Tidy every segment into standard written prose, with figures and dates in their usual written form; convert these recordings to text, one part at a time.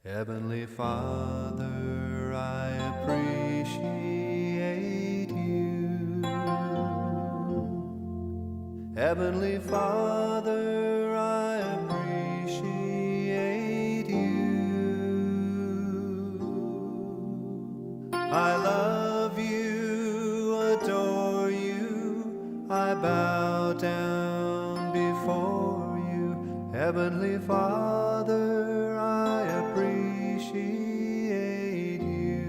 Heavenly Father, I appreciate you. Heavenly Father, I appreciate you. I love you, adore you, I bow down before you. Heavenly Father, I appreciate you.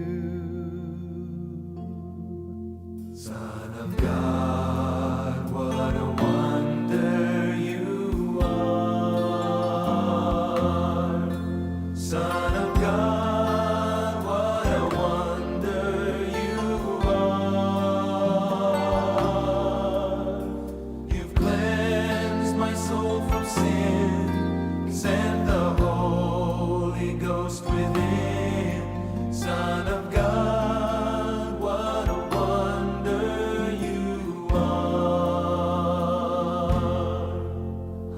Son of God, what a wonder you are. Son of God, what a wonder you are. You've cleansed my soul from sin, sent the Holy Ghost within. Son of God, what a wonder you are.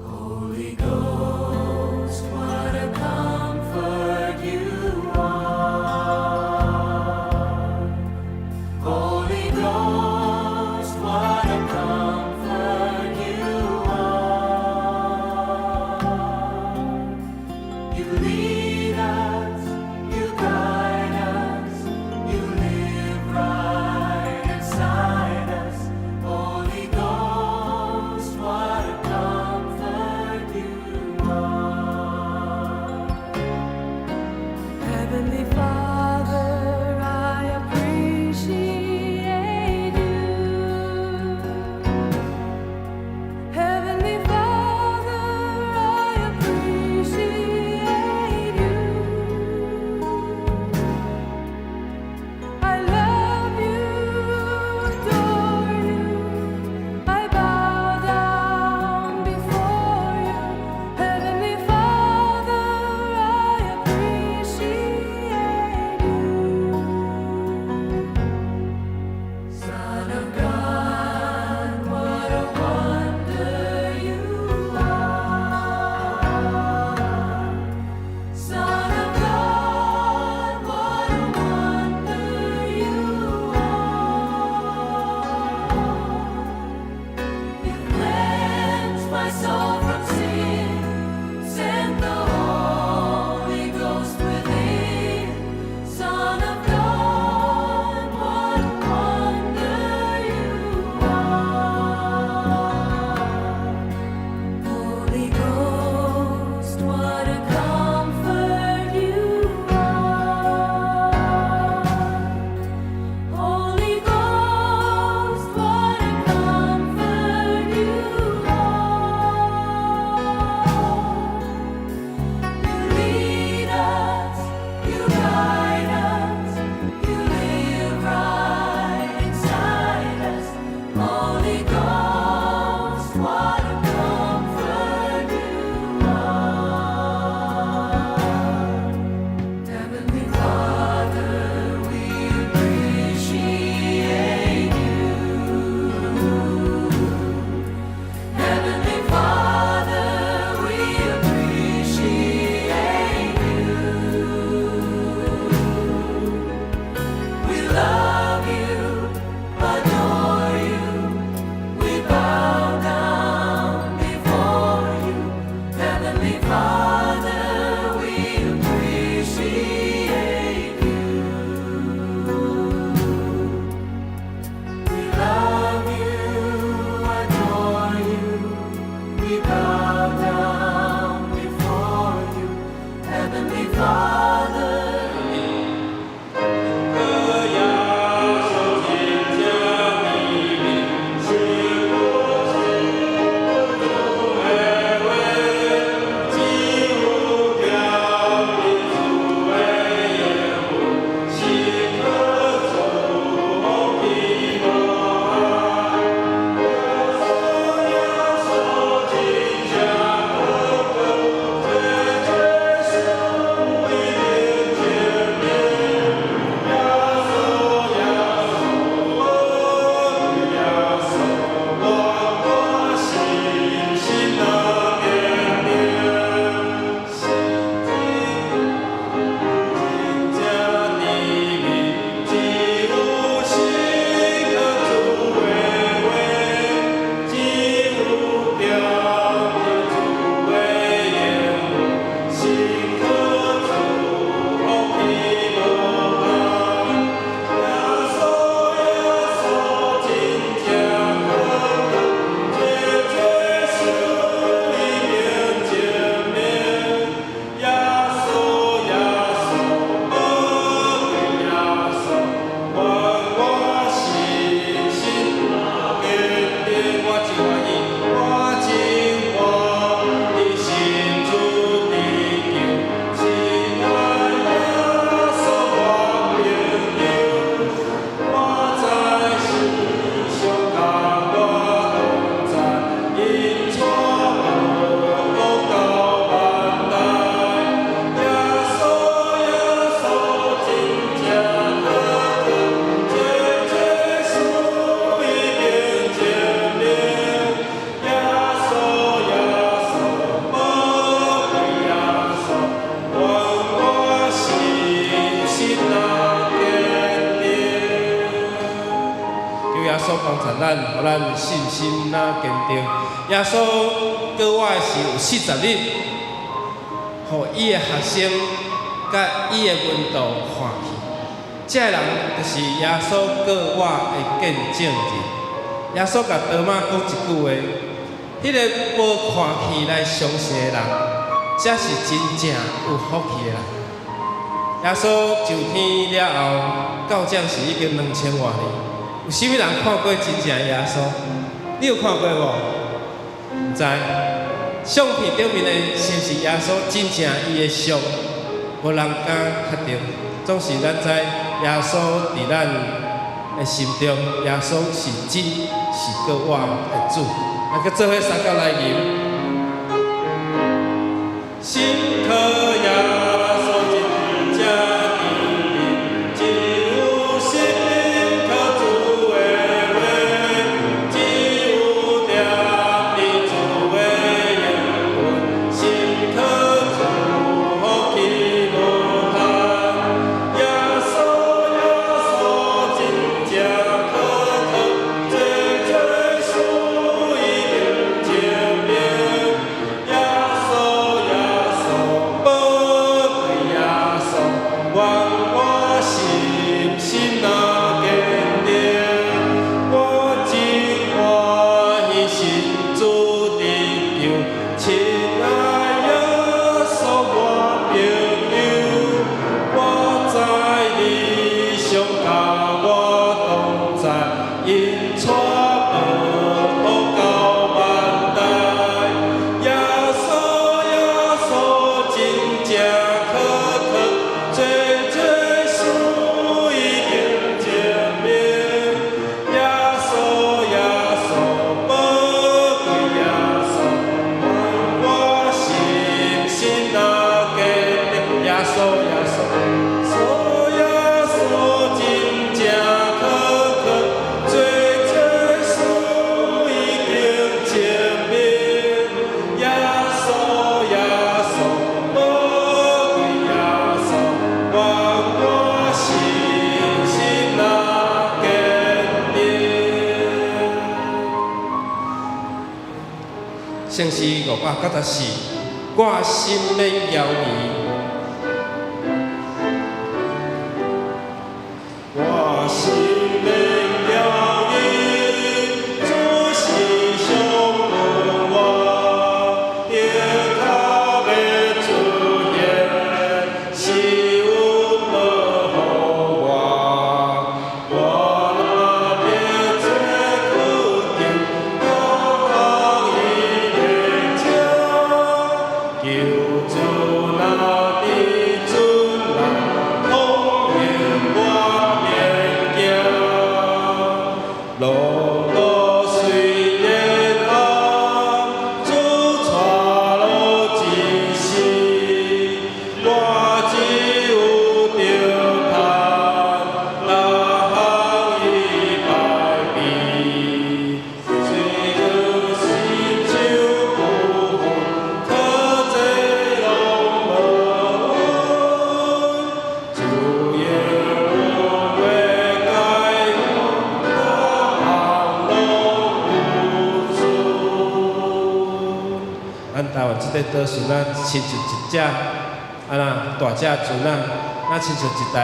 Holy Ghost, what a comfort you are. Holy Ghost, what a comfort you are. You lead us, you guide us, you live right inside us. Holy Ghost, what a comfort you are. Heavenly Father, I appreciate you. Heavenly Father, I appreciate you. I love you, adore you, I bow down before you. Heavenly Father, I appreciate you. Son of God, what a wonder you are. Son of God, what a wonder you are. You cleansed my soul from sin, sent the Holy Ghost within. Son of God, what a wonder you are. Holy Ghost, what a comfort you are. Holy Ghost, what a comfort you are. You lead us, you guide us, you live right inside us. Holy Ghost, what a comfort you 传咱，互咱信心呐坚定。耶稣过活的是有40日，互伊的学生甲伊的门徒看去。这人就是耶稣过活的见证人。耶稣甲多马讲一句话：，迄个无看去来相信的人，才是真正有福气的人。耶稣上天了后，到这是已经2000多年。有啥物人看过真正的耶稣？你有看过无？毋知。相片顶面的是毋是耶稣真正伊的像？无人敢确定。总是咱知耶稣伫咱的心中，耶稣是真是过活的主。咱去做伙三角来吟。心可耶稣真正的名，只有心可主的话，只有念的主的言论，心可主福气无限。耶稣耶稣真正可靠，最最属于证明。耶稣耶稣宝贵耶稣，愿我心心那坚定，我真欢喜信主的救，亲爱耶稣我朋友，我知你上甲我同在，因带步到万代。耶稣耶稣真正可靠，最最属于证明。耶稣耶稣宝贵耶稣，愿我心心那坚定。耶稣耶稣，耶稣真正可靠，最最属于证明。耶稣耶稣宝贵耶稣，愿我心心那坚定。圣诗594，我心免摇移。我心免摇移，主是上伴我，定靠要出现，是阮无予我。我若要做苦定，我伊的情，求主那的准人，统领我面行。路路虽然暗，主带路真实，我只有着盼，哪通伊排比？虽有心手不分，可这拢无阮。主耶我袂改我，哪项拢有主。咱台湾即个岛船啊，亲像一只大只船啊，亲像一台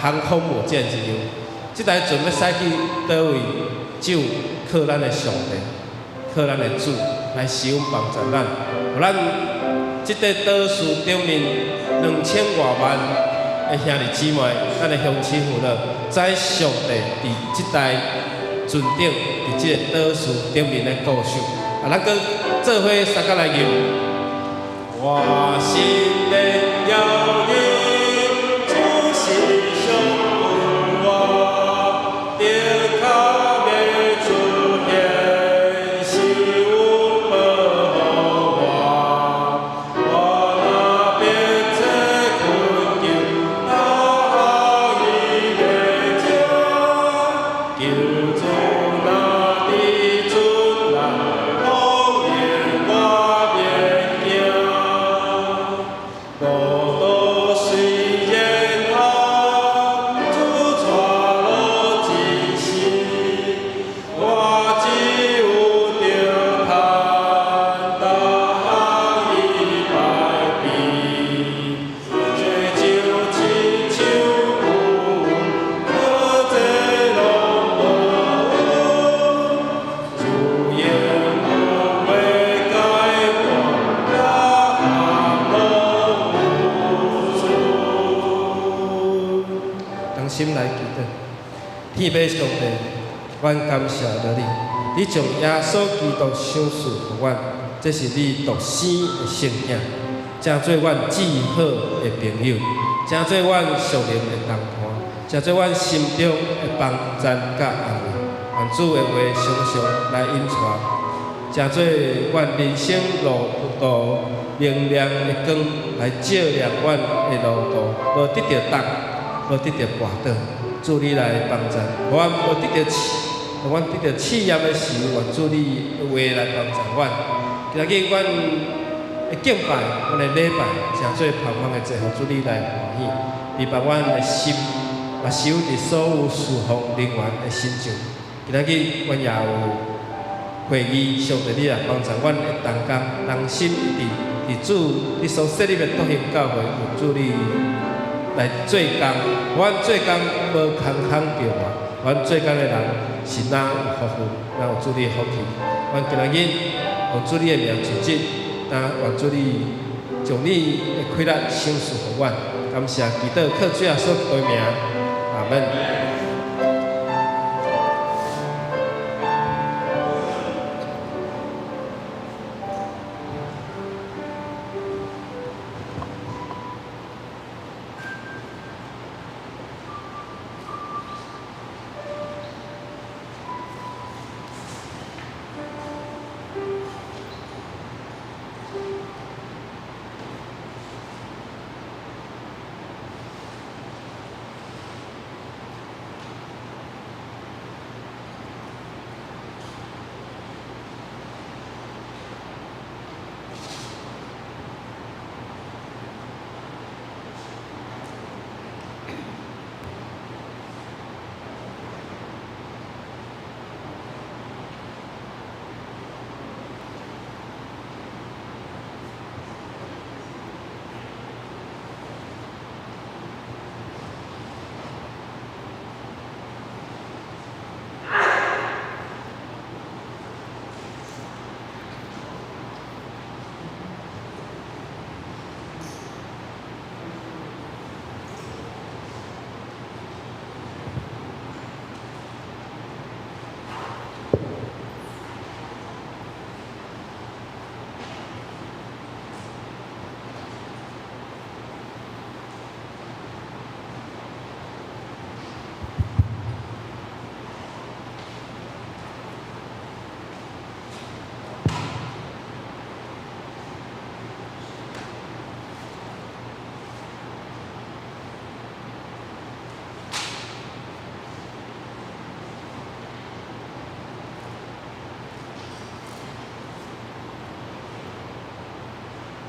航空母舰一样。即台船要驶去倒位，只有靠咱的上帝，靠咱的主来施恩帮助咱，互咱即个岛屿顶面2000多万的兄弟姊妹，咱的乡亲父老，知上帝伫即台船顶，伫即个岛屿顶面的故事。咱搁做伙三角来吟。我心免摇移，主是上伴我，定靠要出现，是阮无予我。我若变做困境，哪伊的情，求主那的准人，统领我面行。天父上帝，阮感谢了你，你将耶稣基督赏赐予阮，这是你独生的圣囝，正做阮至好的朋友，正做阮属灵的同伴，正做阮心中的帮赞甲安慰。愿主的话常常来引带，正做阮人生路途明亮的光，来照亮阮的路途，无得着重，无得着跋倒。主你来帮助，互阮无得着互阮得着试验的时候，愿主你的话来帮助阮。今日阮的敬拜，阮的礼拜，正做盼望的祭，互主你来欢喜，陪伴阮的心，也守伫所有侍奉人员的心上。今日阮也有会议，上帝你来帮助阮的同工，人心一致，伫主你所设立的独行教会，有主你来做工，阮做工无空着我，阮做工的人是哪有福分，哪有主你的福气。阮今日用主你的名求证，愿主你将你的快乐赏赐予阮，感谢祈祷靠主耶稣的名，阿门。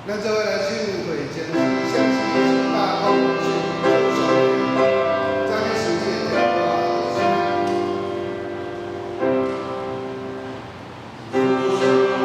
咱做伙来进入会前，相信大公是周少年，在你世界的歌。我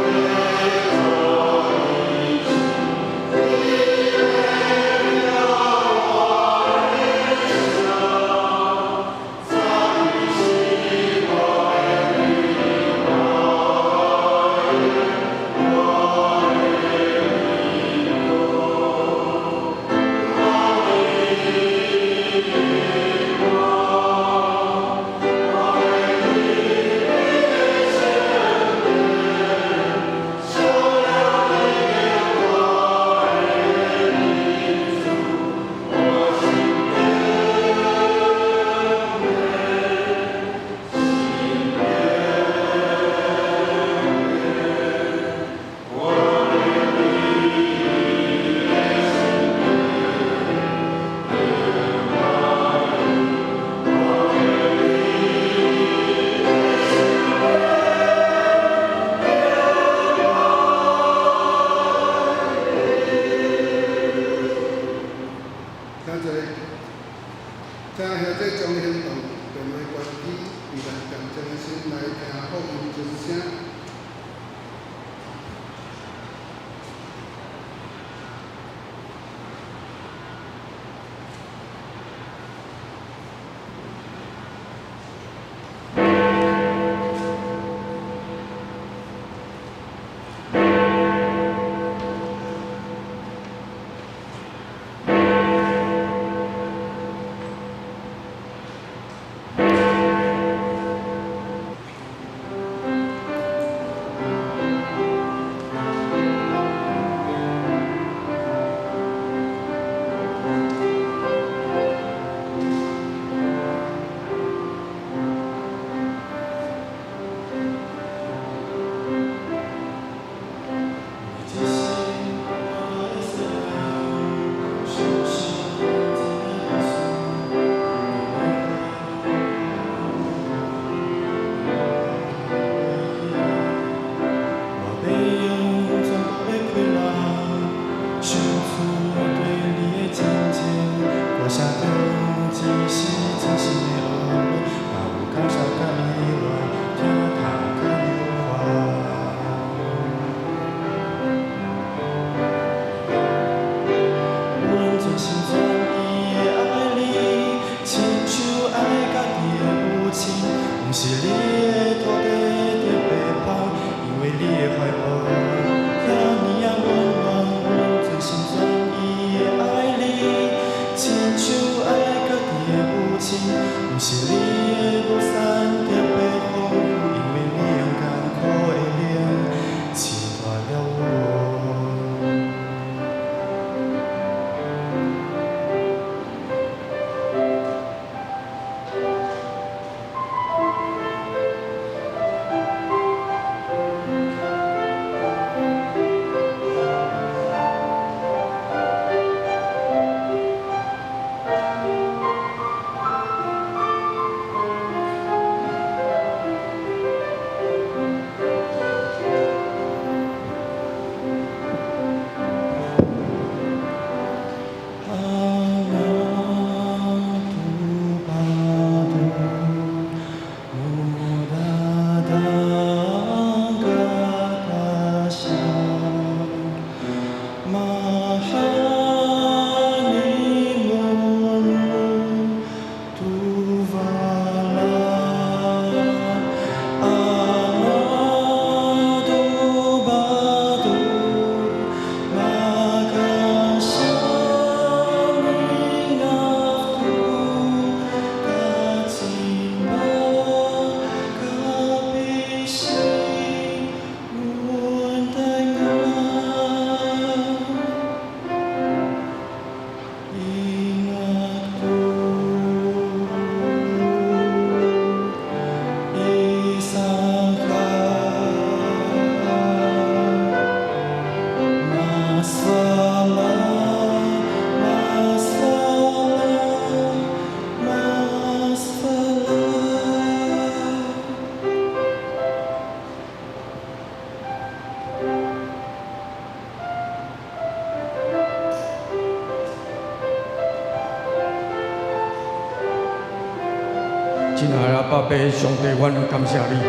亲爱的爸爸，上帝，阮感谢你，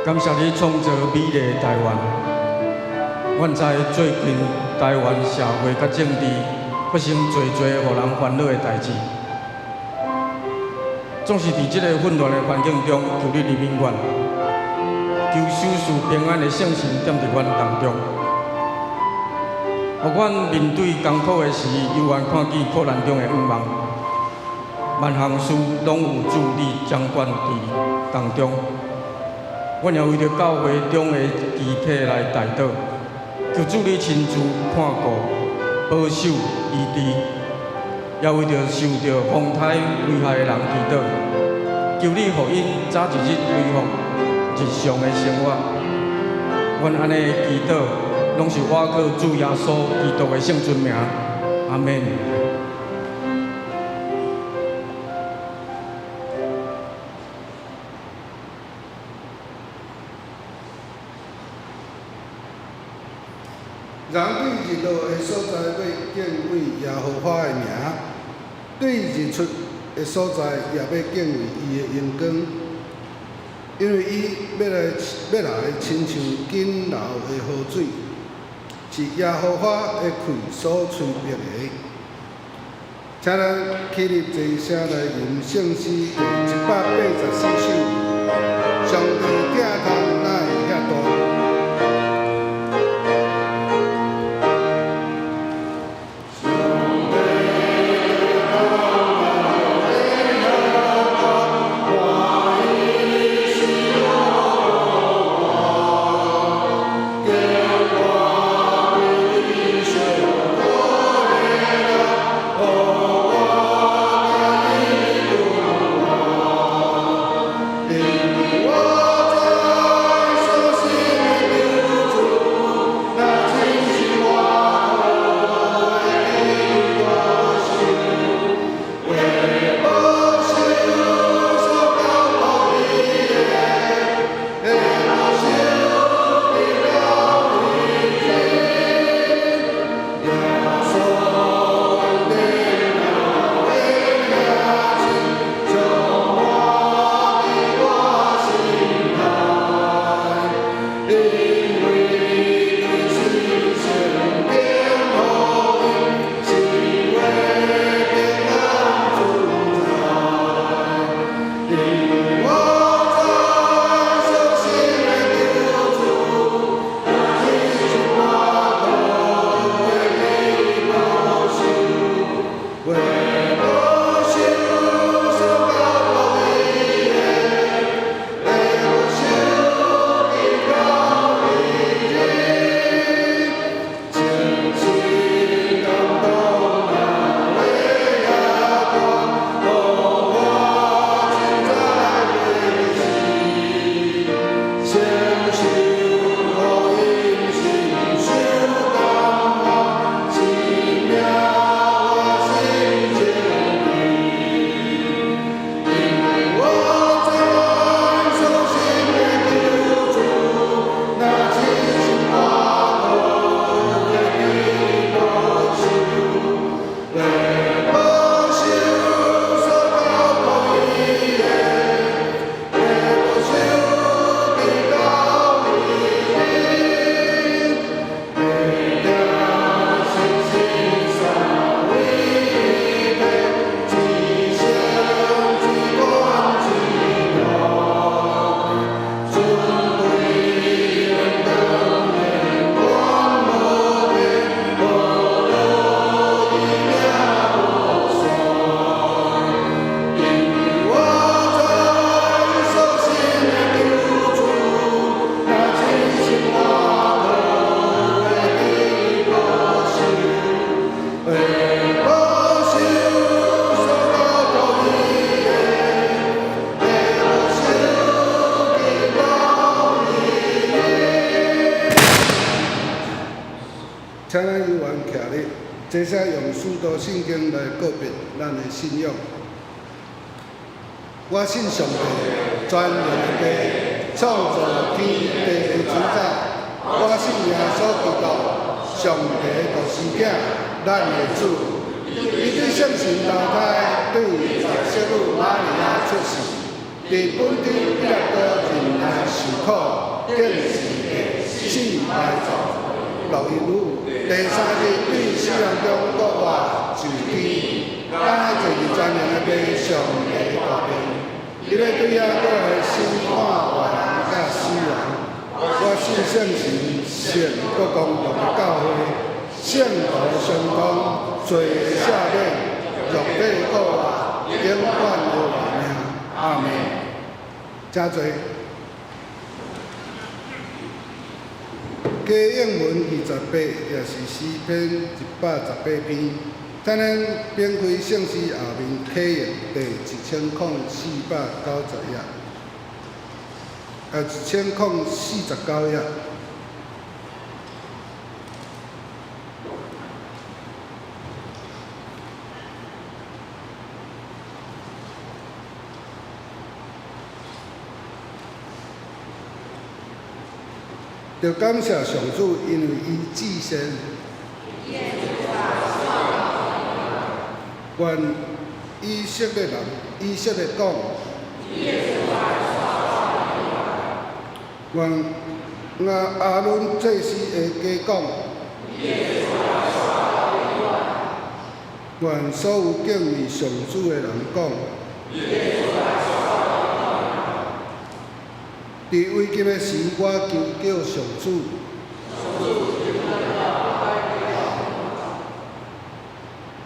感谢你创造美丽的台湾。阮知最近台湾社会甲政治发生侪互人烦恼的代志，总是伫即个混乱的环境中，求你怜悯阮，求守事平安的圣神踮伫阮当中，互阮面对艰苦的时，犹原看见苦难中的盼望。万项事拢有主你掌管伫当中，阮也为着教会中的肢体来代祷，求主你亲自看顾、保守、医治，也为着受到风台危害的人祈祷，求你互因早一日恢复日常的生活。阮安尼祈祷，拢是我靠主耶稣基督的圣尊名，阿门。人对日落的所在要敬畏耶和华的名，对日出的所在也要敬畏伊的阳光，因为伊要来亲像紧流的河水，是耶和华的气所吹逼的。请咱起立齐声来吟圣诗第184首，上帝疼痛哪会遐大？我咱犹原徛咧，接下用许多圣经来告别咱的信仰。我信上帝，全能的爸，创造天地的主宰。我信耶稣基督，上帝的独生子，咱的主。伊对圣神投胎，对小女玛利亚出世，伫本地彼拉多人来受苦，竟是死埋葬，落阴府。第三日对死人中国活就天，咱就是全能的爸，上帝的大病。伊要对遐个审判活人甲死人。我信圣神，圣国公道的教会，圣徒相通，罪赦免，肉体复活，永远有活命。阿门。真侪。加英文28，也是诗篇118篇。咱咱编开圣诗后面启用第1049页，1049页。着感谢上主，因为伊至善。愿以色列人，以色列讲，愿阿伦祭司的家讲，愿所有敬畏上主的人讲，伫危急的时，我求叫上主。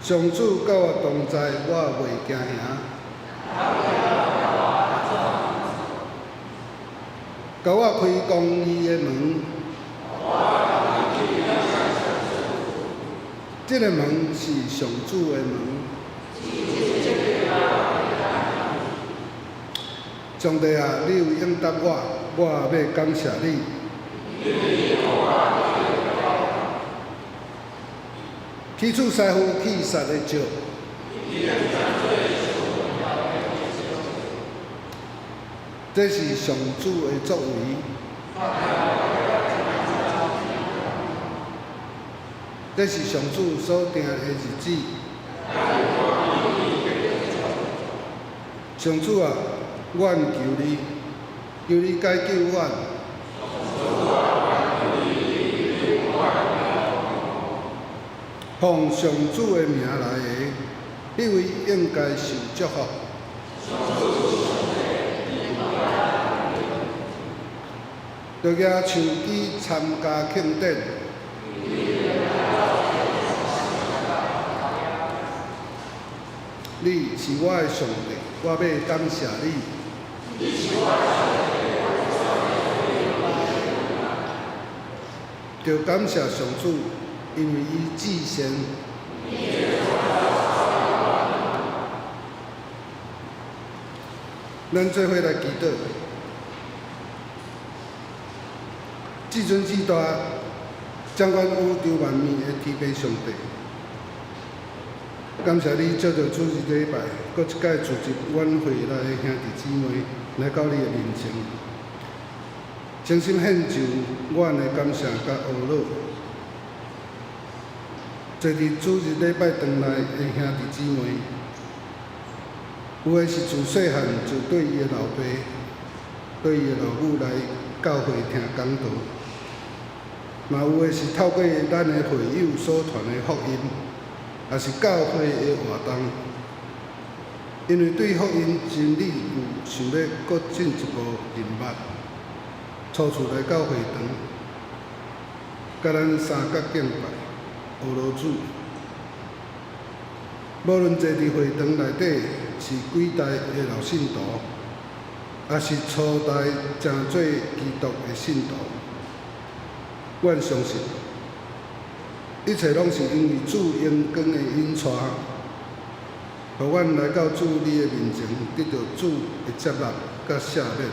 上主甲我同在，我袂惊吓。甲我开公义的门，这个门是上主的门。上帝啊，你有应答我，我要感谢你。起初师傅起杀的石，这是上主的作为，这是上主所定的日子。上主啊，阮求你，求你解救阮。奉上主的名来的，你为应该受祝福。着举手机参加庆典。你是我的上帝，我要感谢你。着感谢上主。因为伊至善，咱做伙来祈祷。至尊至大、掌管宇宙万物的天父上帝，感谢你借着主日礼拜，搁一届组织阮会内的兄弟姊妹来到你的面前，诚心献上阮的感谢甲懊恼。坐伫主日礼拜堂内的兄弟姊妹，有的是自细汉就对伊的老爸、对伊的老母来教会听讲道，嘛有的是透过咱的会友所传的福音，也是教会的活动。因为对福音真理有想要搁进一步认捌，初次来教会堂，甲咱三角敬拜。俄罗主，无论坐伫会堂内底是几代的老信徒，也是初代正做基督的信徒，阮相信，一切拢是因为主荣光的引带，互阮来到主你的面前，得到主的接纳甲赦免。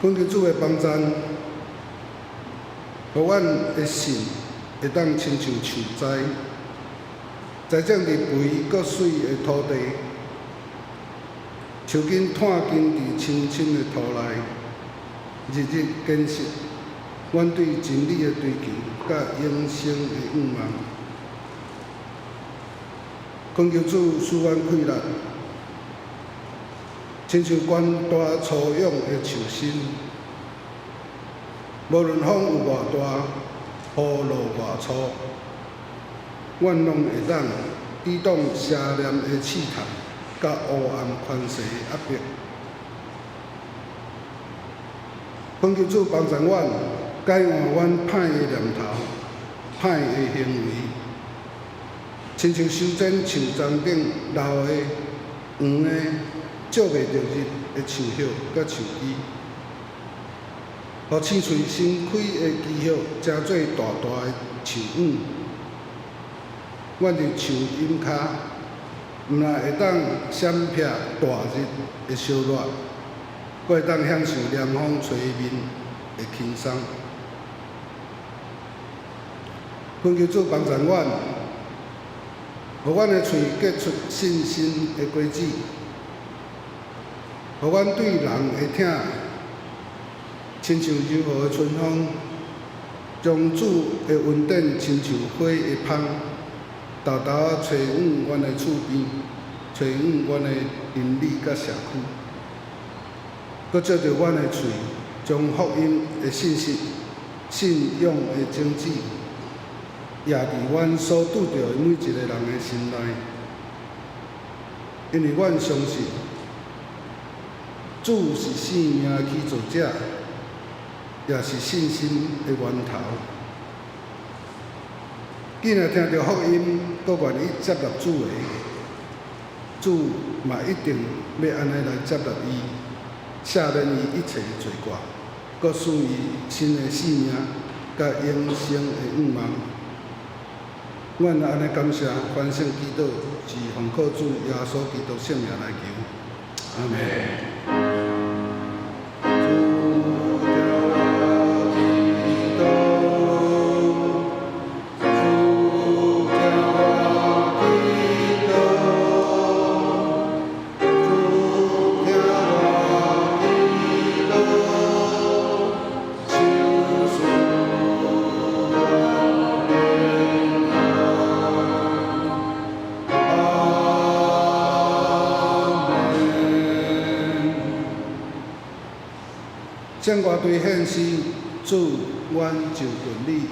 恳求主的帮助。互阮的信会当亲像树栽，栽种伫肥搁水的土地，树根探根伫青青的土内，日日坚实阮对真理的追求，甲永生的愿望。恳求主使阮快乐，亲像悬大粗养的树身，无论风有偌大，雨落偌粗，阮拢会当抵挡邪念的试探，甲黑暗权势的压迫。恳求主帮助阮，改换阮歹的念头、歹的行为，亲像修剪树丛顶老的、黄的、照袂着日的树叶甲树枝，互青翠新开的枝叶成做大大的树影。阮伫树荫骹，毋但会当闪避大日的烧热，阁会当享受凉风吹面的轻松。恳求主帮助阮，互阮的喙结出信心的果子，互阮对人会听，亲像柔和的春风，将主的恩典亲像火的香，豆豆仔吹往阮的厝边，吹往阮的邻里甲社区，搁借着阮的喙，将福音的信息、信仰的种子，压伫阮所拄着的每一个人的心内，因为阮相信，主是生命的起造者，也是信心的源头。既然听到福音，阁愿意接纳主的，主嘛一定要安尼来接纳伊，赦免伊一切的罪过，阁赐伊新的生命，甲永生的愿望。阮安尼感谢，反省祈祷，是奉靠主耶稣基督圣名来求，阿门。向我对献诗，主，阮就顺你。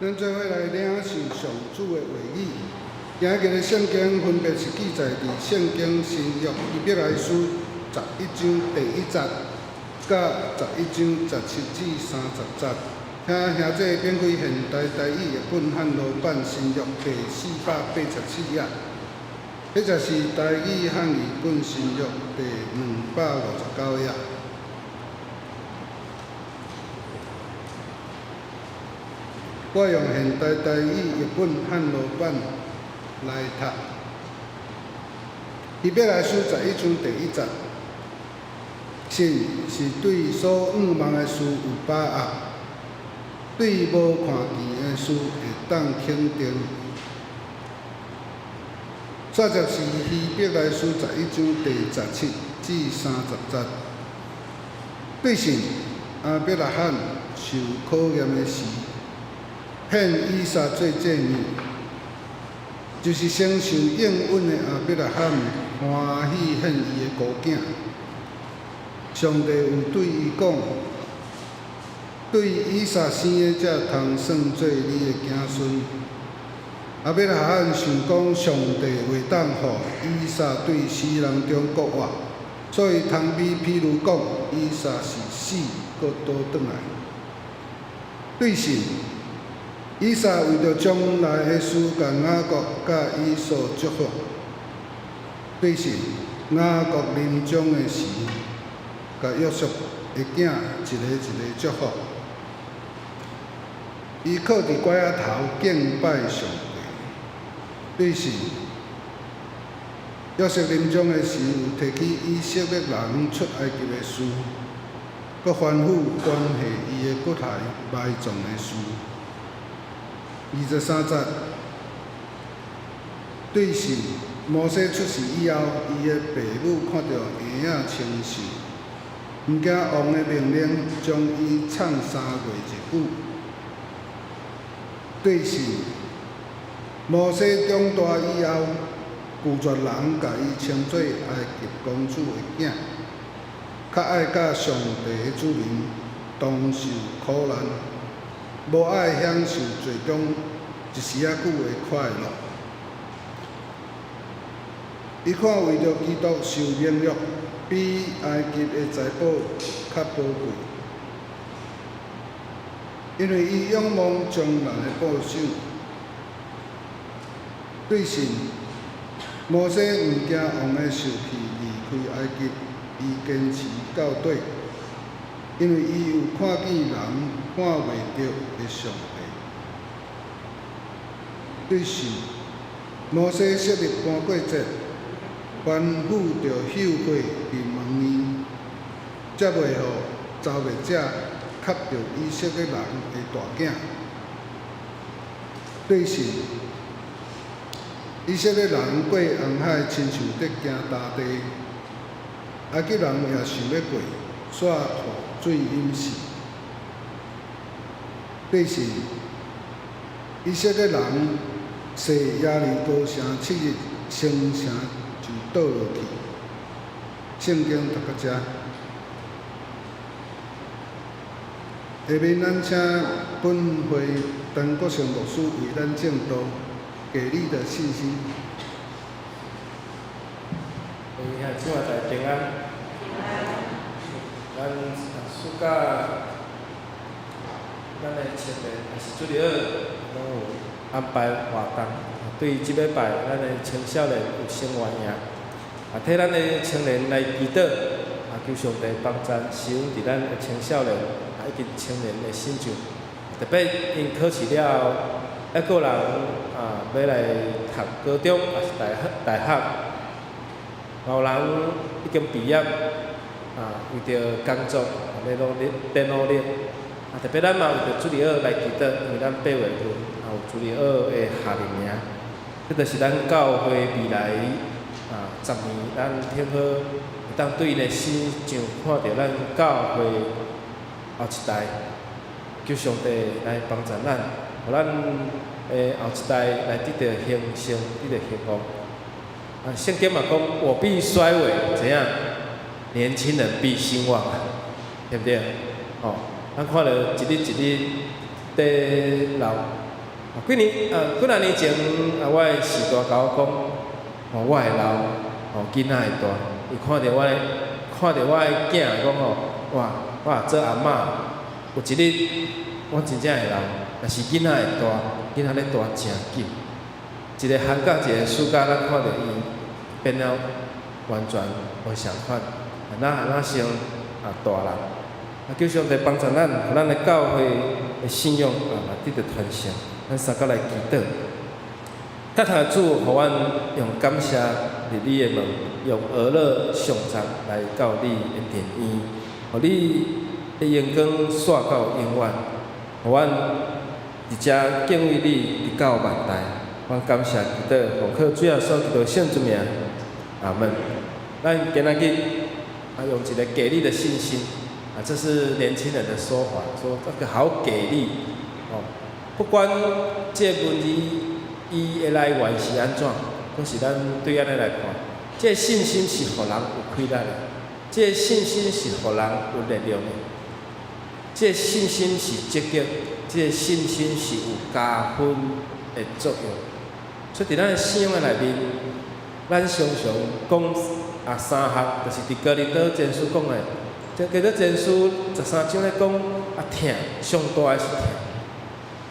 咱做伙来领受上主的话语。今日的圣经分别是记载伫圣经新约希伯来书11章第1节，甲11章17至30节。请兄弟免开现代台语译本汉罗版新约第487页，迄就是台语汉语本新约第259页。我用现代台语译本汉罗版来读。希伯来书11章第1节，神是对所仰望的事有把握，对无看见的事会当肯定。再就是希伯来书11章第17至30节，对神亚伯拉罕受考验的时，献以撒做祭物，就是承受应允的亚伯拉罕欢喜献伊的孤囝。上帝有对伊讲，对以撒生的才通算做你的子孙。亚伯拉罕想讲，上帝袂当互以撒对死人中国活，所以通比譬如讲，以撒是死，搁倒转来。对神，以撒为着将来的事，甲雅各甲以扫祝福。对神，雅各临终的时，甲约瑟的囝一个一个祝福。伊靠伫拐仔头敬拜上帝。对神，约瑟临终的时，有提起以色列人出埃及的事，搁吩咐关系伊的骨骸埋葬的事。23节，对神，摩西出世以后，伊的爸母看到婴仔清秀，毋惊王的命令，将伊藏3月日久。对神，摩西长大以后，拒绝人甲伊称做埃及公主的囝，较爱甲上帝的子民同受苦难，无爱享受最终一时仔久的快乐。伊看为着基督受凌辱，比埃及的财宝较宝贵，因为伊仰望将来的报酬。对神，摩西毋惊王的受气离开埃及，伊坚持到底，因为伊有看见人看袂到的上帝。对神，摩西设立搬过节，吩咐着后悔并问伊，才袂互遭灭者吸着以色列人的大囝。对神，以色列人过红海亲像在行大地，埃及人也想要过，煞互水淹死。对神，以色列人坐耶利哥城7日，城就倒落去。圣经读到这，下面咱请本会陈国成牧师为咱证道。给力的信心。兄姊妹大家平安。咱暑假，咱的青年也是主日拢有安排活动。对于即礼拜，咱的青少年有生活营，替咱的青年来祈祷，求上帝帮助施恩伫咱的青少年，以及青年的心上。特别因考试了，还个人要来读高中，也是大学，有人已经毕业，为着工作要努力，特别咱嘛为着主日学来祈祷，因为咱8月份也有主日学的夏令营，这就是咱教会未来10年，咱挺好，会当对因的心上看到咱教会后一代，求上帝来帮助咱，互咱。后一代来得到兴盛，得到幸福。圣经嘛讲，我必衰微，怎样？年轻人必兴旺，对不对？咱看到一日一日在几年前，我的士大甲我讲，我的老，囡仔会大，伊看到我的囝讲哇，我做阿嬷，有一日我真正会老，但是囡仔会大，囡仔咧大真紧。一个寒假一个暑假，咱看到伊变了完全无相款，咱先大人。求上帝帮助咱，互咱的教会的信仰得到传承。咱三个来祈祷，恳求主，互阮用感谢入你的门，用俄勒上赞来到你的殿院，互你的阳光洒到永远，互阮伫遮敬畏你，直到万代。阮感谢祈祷，奉靠主耶稣基督圣之名，阿门。咱今仔日用一个给力的信心。这是年轻人的说法，说这个好给力哦。不管这问题伊的来源是安怎，都是咱对安尼来看，这信心是互人有气力的，这信心是互人有力量的，这信心是积极，这信心是有加分的作用。所以伫咱的信仰的内面，咱常常讲三项，就是伫哥林多前书讲的。这记得前书13章咧讲疼，上大的是疼。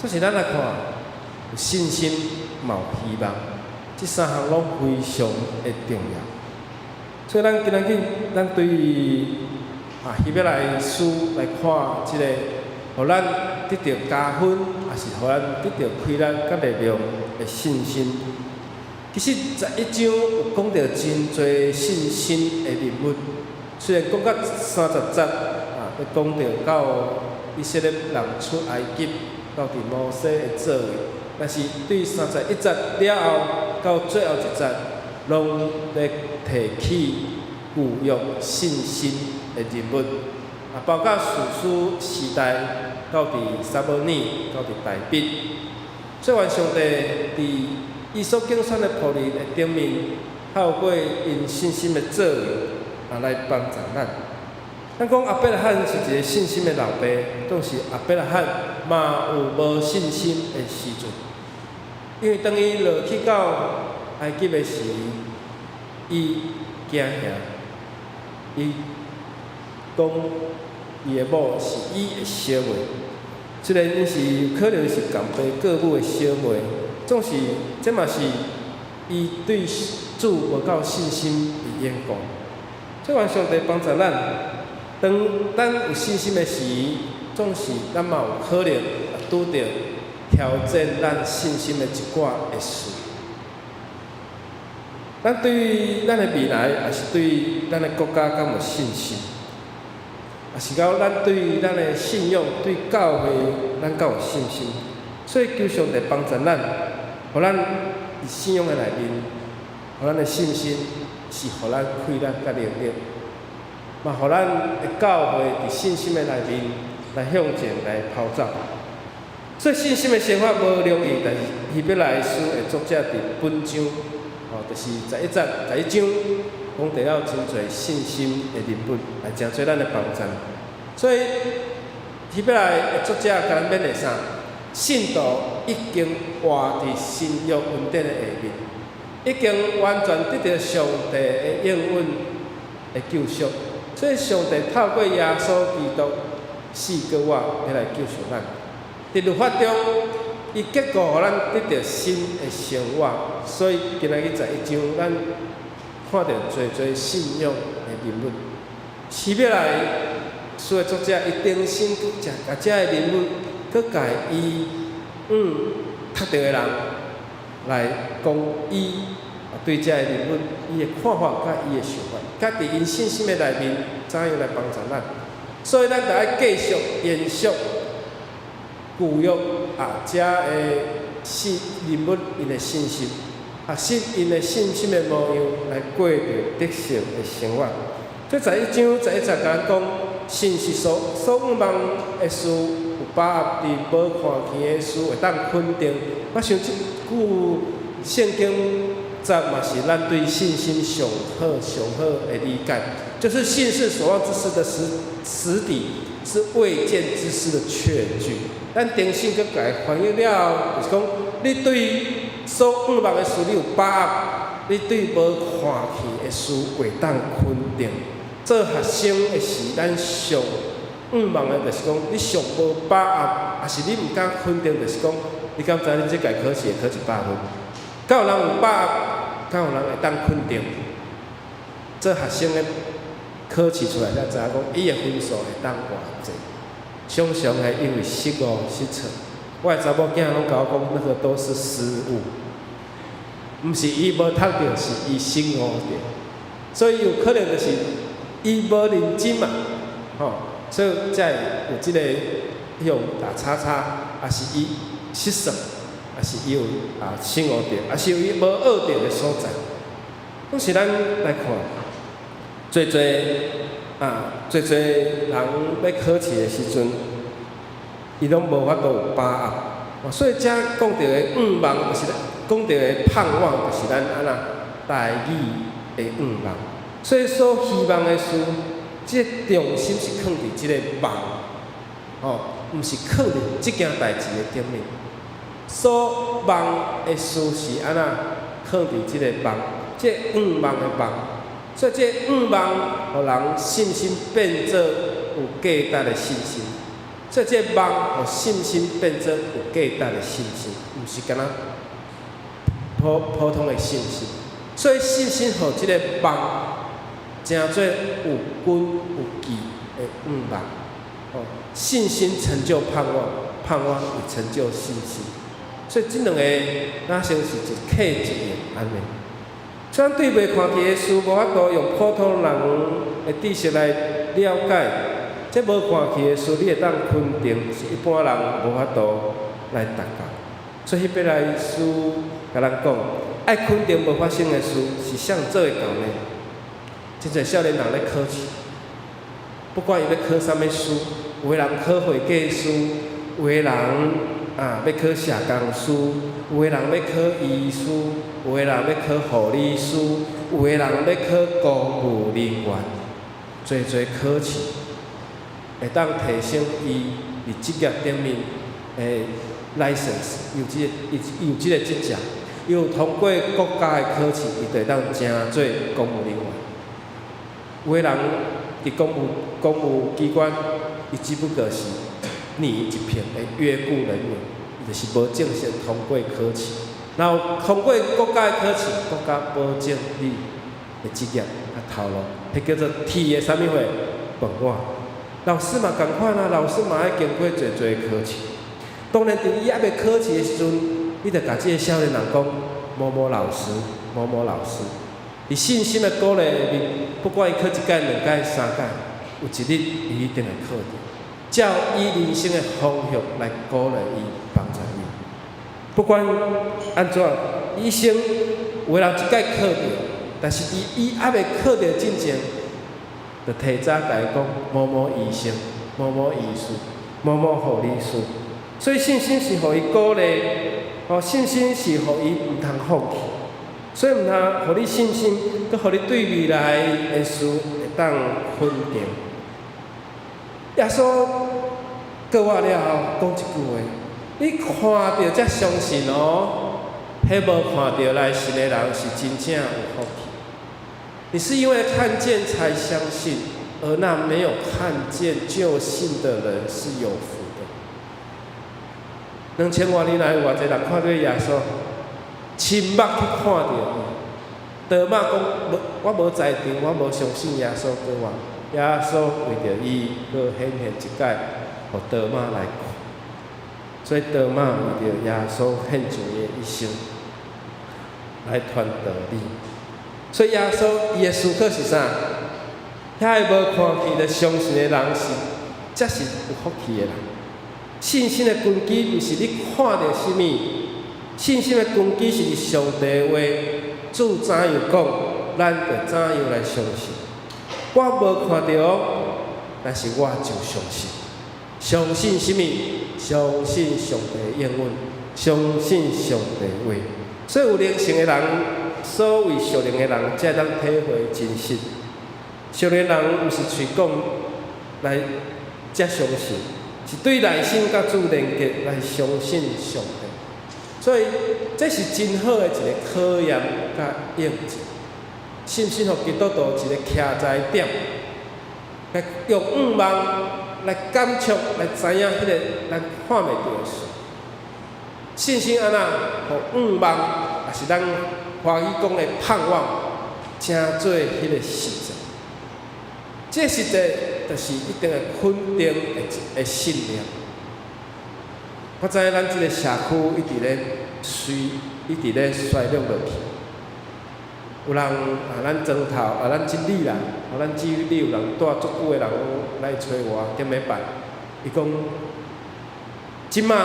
这是咱来看，有信心，嘛有希望，这三项拢非常的重要。所以咱今仔日，咱对于希伯来书来看，即个，互咱得到加分，也是互咱得到气力甲力量的信心。其实11章有讲到真侪信心的人物。虽然讲到30节要讲到以色列人出埃及，到伫摩西的作为，但是对31节了后到最后一节，拢咧提起具有信心的人物，包括士师时代到伫撒母耳，到伫大卫。所以，愿上帝伫伊所竞选的仆人的顶面，透过因信心的作为。来帮助咱。咱讲亚伯拉罕是一个信心的老爸，总是亚伯拉罕嘛有无信心的时阵。因为当伊落去到埃及的时，伊惊吓，伊讲伊的某是伊的小妹，虽然是可能是共爸各母的小妹，总是这嘛是伊对主无够信心的眼光。所以，愿上帝帮助咱，当咱有信心的时，总是咱嘛有可能拄着挑战咱信心的一寡的事。咱对于咱的未来，也是对于咱的国家敢有信心，也是讲咱对于咱的信仰、对教会，咱敢有信心。所以，求上帝帮助咱，互咱伫信仰的内面，互咱的信心。是互咱气力甲力量，嘛互咱的教会伫信心的内面来向前来跑走。所以信心的生活无容易，但是希伯来书的作者伫本章，就是11章讲到了真侪信心的人物，来真侪咱的帮助。所以希伯来的作者甲咱勉励啥？信徒已经活伫新约恩典的下面。已经完全得到上帝的应允的救赎，所以上帝透过耶稣基督死过活，要来救赎咱。伫律法中，伊结果互咱得到新的生活，所以今仔日11章，咱看到侪信仰的人物。希伯来书的作者，伊重新甲这的人物，佮甲伊读到的人来讲伊。对这个人物，伊的看法甲伊的想法，甲伫因信心的内面，怎样来帮助咱？所以咱着爱继续延续旧约这个人物因的信心，因的信心的模样来过着得胜的生活。这11章11节讲讲，信是所望的事，有把握伫无看见的事会当肯定。我想即句圣经。这嘛是咱对信心上好的理解，就是信是所望之事的实底，是未见之事的确据。咱重新去甲伊翻译了，就是讲你对所仰望的事，你有把握；你对无看去的事，会当肯定。做学生的是咱上仰望的，就是讲你上无把握，也是你毋敢肯定，就是讲你敢知你即届考试会考100分？敢有人有把握？敢有人会当肯定？做学生的考试出来才知影讲，伊的分数会当偌济。常常系因为失误失错。我的查某囝拢甲我讲，那个都是失误，毋是伊无读着，是伊失误着。所以有可能就是伊无认真嘛，吼，所以才会有即个用打叉叉，也是伊失算，也是伊有失误着，也是有伊无学着的所在。拢是咱来看，最人要考试的时阵，伊拢无法度有把握。所以遮讲到的仰望，就是讲到的盼望，就是咱安那台语的仰望。所以所希望的事，即个重心是放伫即个望，毋是放伫即件代志的顶面。所望的事是安那放伫即个望，即个仰望的望。所以这仰望，互人信心变做有价值的信心。所以这望，互信心变做有价值的信心，毋是干那普通的信心。所以信心互这个望，真做有根有基的仰望。信心成就盼望，盼望也成就信心。所以这两个哪像是一客一应安尼。虽然对袂看去的事，无法度用普通人的知识来了解，这无看去的事，你会当肯定是一般人无法度来达到。所以迄边来书甲咱讲，爱肯定无发生的事，是谁做会到呢？真侪少年人咧考试，不管伊要考啥物书，有的人考会计师，有的人要考社工师，有的人要考医师，有的人要考护理师，有的人要考公务人员，侪考试，会当提升伊伫职业顶面诶 license， 有即个执照，伊有通过国家诶考试，伊就会当成做公务人员。有的人伫公务机关，伊只不过是念一片的约雇人员，伊就是无正式通过考试。然后通过国家的考试，国家保证你的职业啊头路，迄叫做铁的啥物货饭碗。老师嘛共款啊，老师嘛爱经过侪考试。当然，伫伊还未考试的时阵，你着甲即个少年人讲某某老师，某某老师。以信心的鼓励下面，不管伊考1届、2届、3届，有一日伊一定会考到。照伊人生的方向来鼓励伊、帮助伊。不管安怎，医生有人1届考到，但是伊还未考到之前，就提早甲伊讲某某医生、某某医师、某某护理师。所以信心是互伊鼓励，信心是互伊毋通放弃。所以毋通互你信心，佮互你对未来的事会当肯定。耶稣教我了后讲一句话：你看到才相信哦，迄无看到来信的人是真正有福气。你是因为看见才相信，而那没有看见就信的人是有福的。2000多年来，有偌济人看到耶稣。亲目去看到伊，多马讲我无在场，我无相信耶稣过我。耶稣为着伊，佮显现一届，互多马来看。所以多马为着耶稣献上伊的一生，来传道理。所以耶稣伊的思考是啥？遐个无看去的相信的人是，才是有福气的人。信心的根基毋是你看到啥物。信心的根基是上帝的话，主怎样讲，咱就怎样来相信。我无看到，但是我就相信。相信什么？相信上帝的应允，相信上帝的话。所以有灵性的人，所谓属灵的人，才当体会真实。属灵人毋是嘴讲来才相信，是对内心甲主连结来相信上帝。所以这是真好的一个考验甲验证，信心互基督徒一个徛在点，来用五望来感触，来知影迄个咱看袂到的事。信心安那，互五望，也是咱华语讲的盼望，正做迄个实在。这实在就是一定会肯定的信念。我知影咱即个社区一直咧衰落落去。有人咱庄头咱经理啦，咱经理有人带足久的人来找我，点要办？伊讲，即马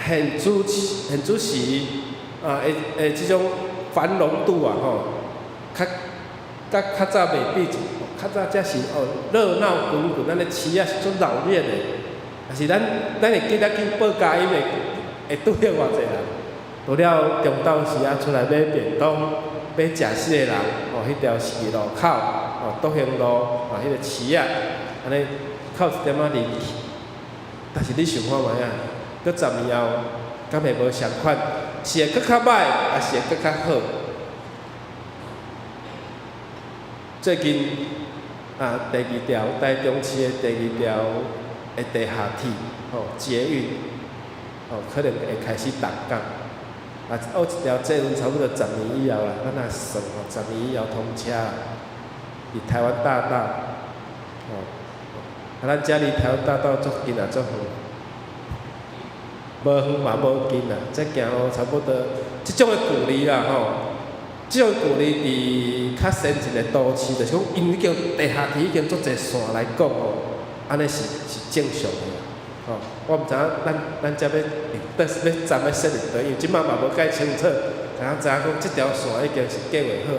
现主席即种繁荣度吼，较早袂比，较早才是热闹滚滚，咱的市啊是足闹热的，但是咱会记得去报佳音会拄着偌济人，除了中昼时啊出来买便当。要食食的人，迄条是路口，笃兴路，迄个市啊，安尼靠一点仔人去。但是你想看卖啊，搁10年后，敢会无相款？是会搁较歹，还是会搁较好？最近第2条台中市的第2条的地下铁，捷运，可能会开始动工。学一条捷运差不多10年以后啦，咱若算10年以后通车，伫台湾大道，咱遮离台湾大道足近啊，足远，无远嘛无近啊，再行差不多，即种的距离啦即种距离伫较先进的都市，就是讲因为已经地下铁已经足侪线来讲安尼是正常的。我毋知影咱遮要站要设立倒，因为即摆嘛无解清楚，知影讲即条线已经是计划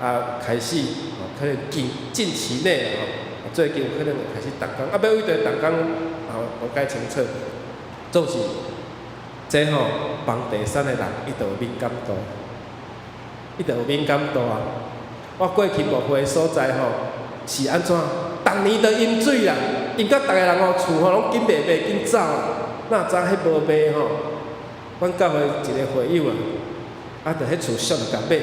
好开始可能近期内最近可能会开始动工，要为着动工无解清楚，总是这房地产的人伊就有敏感度，我过去无会的所在是安怎？逐年都淹水啦，淹到逐个人厝拢紧卖紧走啦。哪知迄无卖阮教会一个会友就迄厝俗就甲买，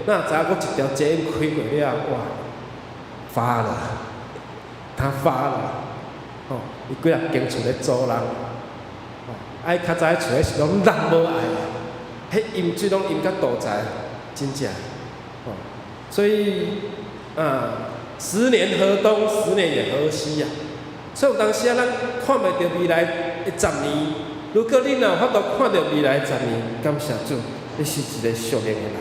哪知我一条捷运开过了，哇，发了，他发了，伊几啊间厝咧租人，较早厝迄是拢人无爱，迄淹水拢淹到大财，真正，所以10年河东，10年也河西啊。所以有当时咱看袂到未来的10年，如果你若有法度看到未来10年，感谢主，你是一个属灵的人。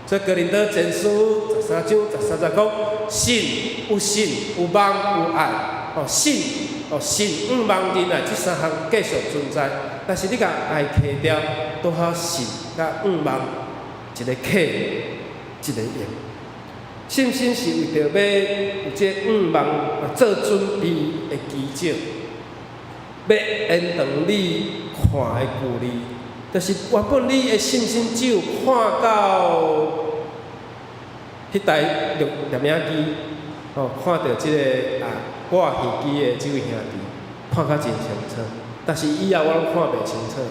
所以哥林多前书13章13节讲：信有信，有望有爱。信五望人啊，这3项继续存在。但是你甲爱摕掉，拄好信甲五望一个克，一个用。信心是为着要有这五望做准备的基础，要延长你看的距离。就是原本你的信心只有看到迄台录影机，看到这个我耳机的这位兄弟，看较真清楚。但是以后我拢看袂清楚。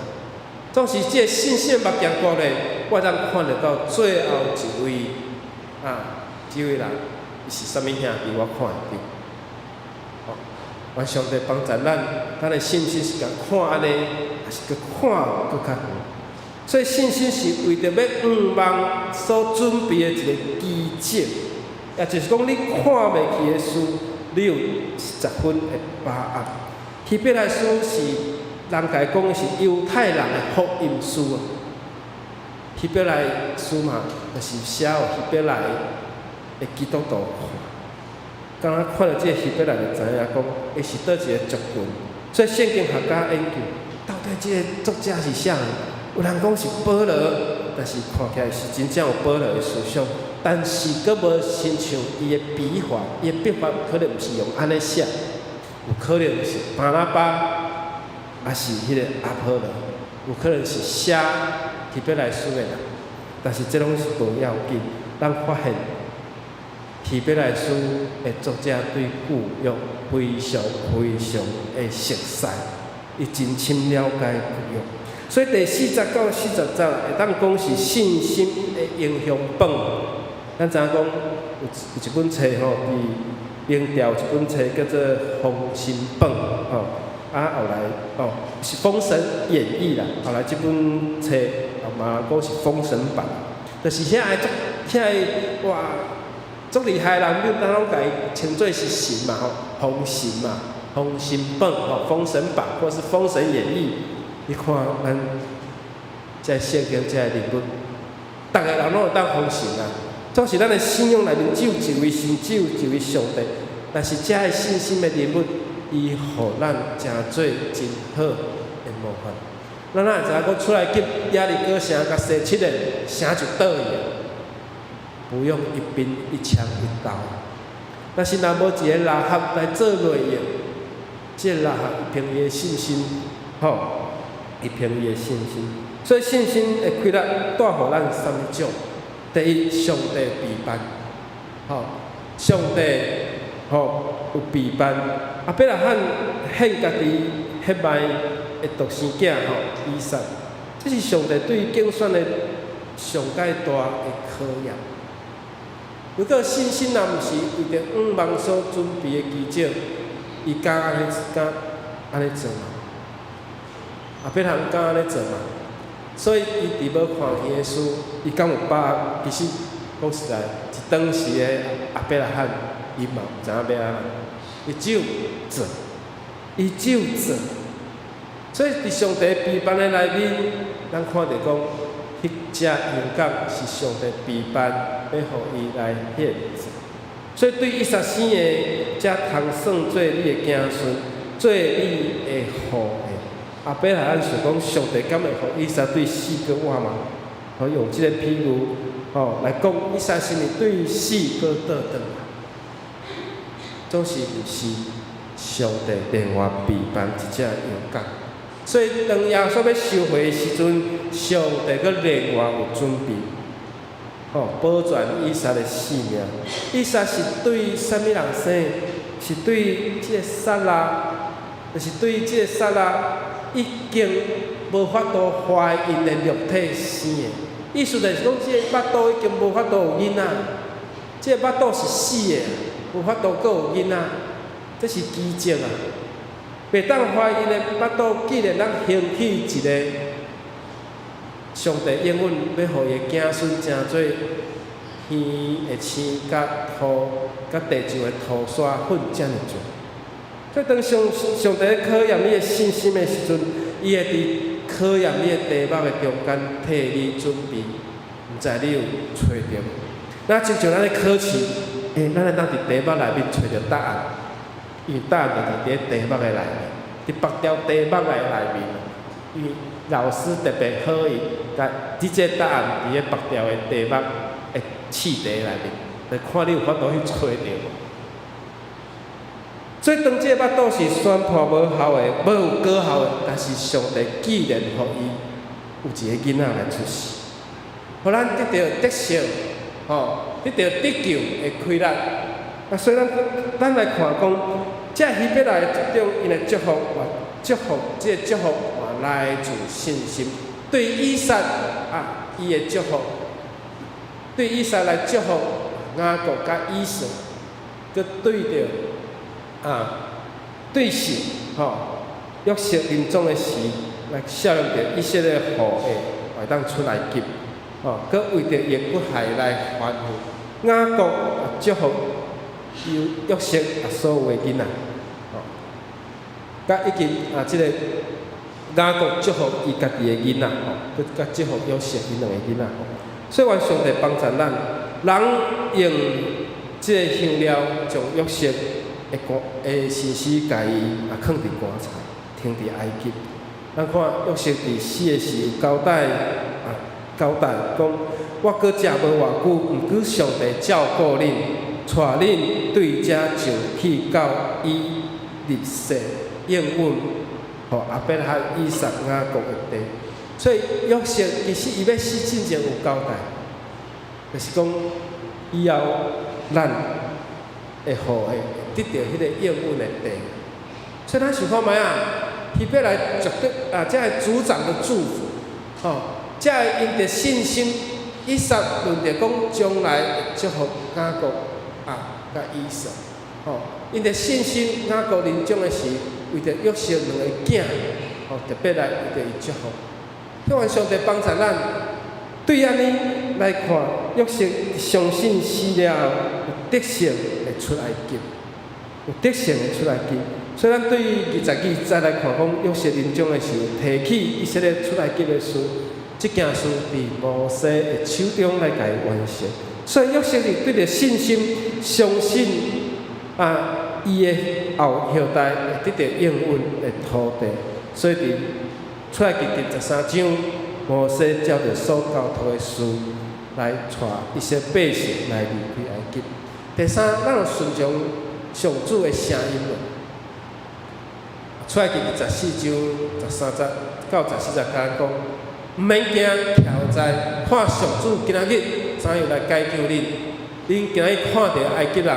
总是这个信心的目镜过咧，我当看得到最后一位这位人是啥物兄弟，我看会到。愿上帝帮助咱的信心是甲看安尼，还是甲看搁较远。所以信心是为着要五望所准备的一个基础，也就是讲你看袂起的事，你有10分的把握。希伯来书是人家讲是犹太人的福音书啊。希伯来书嘛，就是写予希伯来的基督徒看。刚刚看到这个希伯来，就知影讲，伊是倒一个族群。所以圣经学家研究，到底这个作者是啥人？有人讲是保罗，但是看起来是真正有保罗的思想，但是佫无亲像伊的笔法，伊的笔法可能毋是用安尼写，有可能是巴拿巴，也是迄个阿波罗，有可能是写希伯来书的人，但是这拢是无要紧，咱发现。提伯来书的作者对旧约非常的熟悉，伊真深了解旧约，所以第40到40节会当讲是信心的营养饭。咱知影讲有一本册吼，伫明朝有一本册叫做《封神榜》吼，后来是《封神演义》啦，后来这本册嘛讲是《封神榜》，就是遐个哇。足厉害的人，你当拢甲伊称作是神嘛吼，封神嘛，封神榜吼，封神榜或是封神演义。你看咱这圣经这人物，逐个人拢有当封神啊。总是咱的信仰内面只有一位神，只有一位上帝。但是这个信心的人物，伊互咱真做真好的模范。咱哪会知影讲出来急亚利哥城甲西7个城就倒去啊？不用一兵一枪一刀，但是若无一个拉合来做内应，这拉合伊凭伊的信心，伊凭伊的信心，所以信心的开力带互咱三种：第一，上帝陪伴，上帝有陪伴。伯拉罕献家己迄摆的独生囝以撒，这是上帝对竞选的上界大的考验。如果信心若毋是为着往望所准备的奇迹，伊敢安尼做嘛？伯拉罕敢安尼做嘛？所以伊伫无看见的事，伊敢有把握？其实讲实在，一当时的伯拉罕，伊嘛毋知影要安怎，伊只有做。所以伫上帝陪伴的内面，咱看着讲。迄只勇敢是上帝陪伴，要互伊来显示。所以对以撒生的，才通算做你的子孙，做你的后裔。伯拉罕想讲，上帝敢会互以撒对死搁活嘛？用即个譬如，来讲以撒是毋对死搁倒转来？总是毋是上帝另外陪伴一只勇敢。所以，当耶稣要收回的时阵，上帝佮另外有准备，保全以撒的性命。以撒是对啥物人生？是对即个撒拉，就是对即个撒拉已经无法度怀孕的肉体生的。意思就是讲，即个腹肚已经无法度有囡仔，即个腹肚是死的，无法度佮有囡仔，这是奇迹啊！袂当怀孕的腹肚，既然咱兴起一个上帝应允，要互伊的子孙成做天的星、甲土、甲地上的土沙粉这么多。所以当上帝咧考验你的信心的时阵，伊会伫考验你的题目的中间替你准备，毋知你有找着？那亲像咱咧考试，咱会当伫题目内面找着答案。因为答案就是伫题目的内面，伫别条题目的内面。因为老师特别好伊，甲即个答案伫咧别条的题目的试题内面，来看你有法度去找着无。所以当即个腹肚是宣判无效的、无有果效的，但是上帝既然互伊有一个囡仔来出世，互咱得到得胜，得到得救的开力。所以咱来看讲，这希伯来的这种因的祝福，即个祝福来自信心。对以撒伊的祝福，对以撒来祝福雅各甲以扫，佮对着对神约瑟临终的时来效用着以色列后裔会当出来急，佮为着伊骨骸来欢呼。雅各祝福约瑟所有的囡仔，甲已经即个雅各祝福伊家己的囡仔，佮甲祝福约瑟因两个囡仔。所以，愿上帝帮助咱，人用即个香料将约瑟的身躯家己放伫棺材，停伫埃及。咱看约瑟伫死的时候交代讲，我搁食无偌久，毋过上帝照顾恁。带恁对遮上去到以利色应允，互伯拉罕、以撒、雅各的地。所以约瑟其实伊要死之前有交代，就是讲以后咱会好诶，得到迄个应允的地。所以咱想看觅啊，伊要来绝对这个组长的祝福，这会因着信心，以撒论着讲将来会祝福雅各甲以扫，因着信心，雅各临终的时，为着约瑟两个囝，特别来为着伊祝福。希望上帝帮助咱，对安尼来看，约瑟相信死了后，有得胜会出埃及，有得胜会出埃及。所以咱对于22再来看讲，约瑟临终的时候，提起以色列出埃及的事，这件事伫摩西的手中来甲伊完成。所以约瑟是对着信心，相信伊的后代会得到应允的土地。所以伫出埃及第13章，摩西照着所交托的事来带一些百姓来离开埃及。第三，咱要顺从上主的声音了。出埃及第14章13节到14节讲，毋免惊，徛在看上主今仔日怎样来解救恁。恁今日看到埃及人，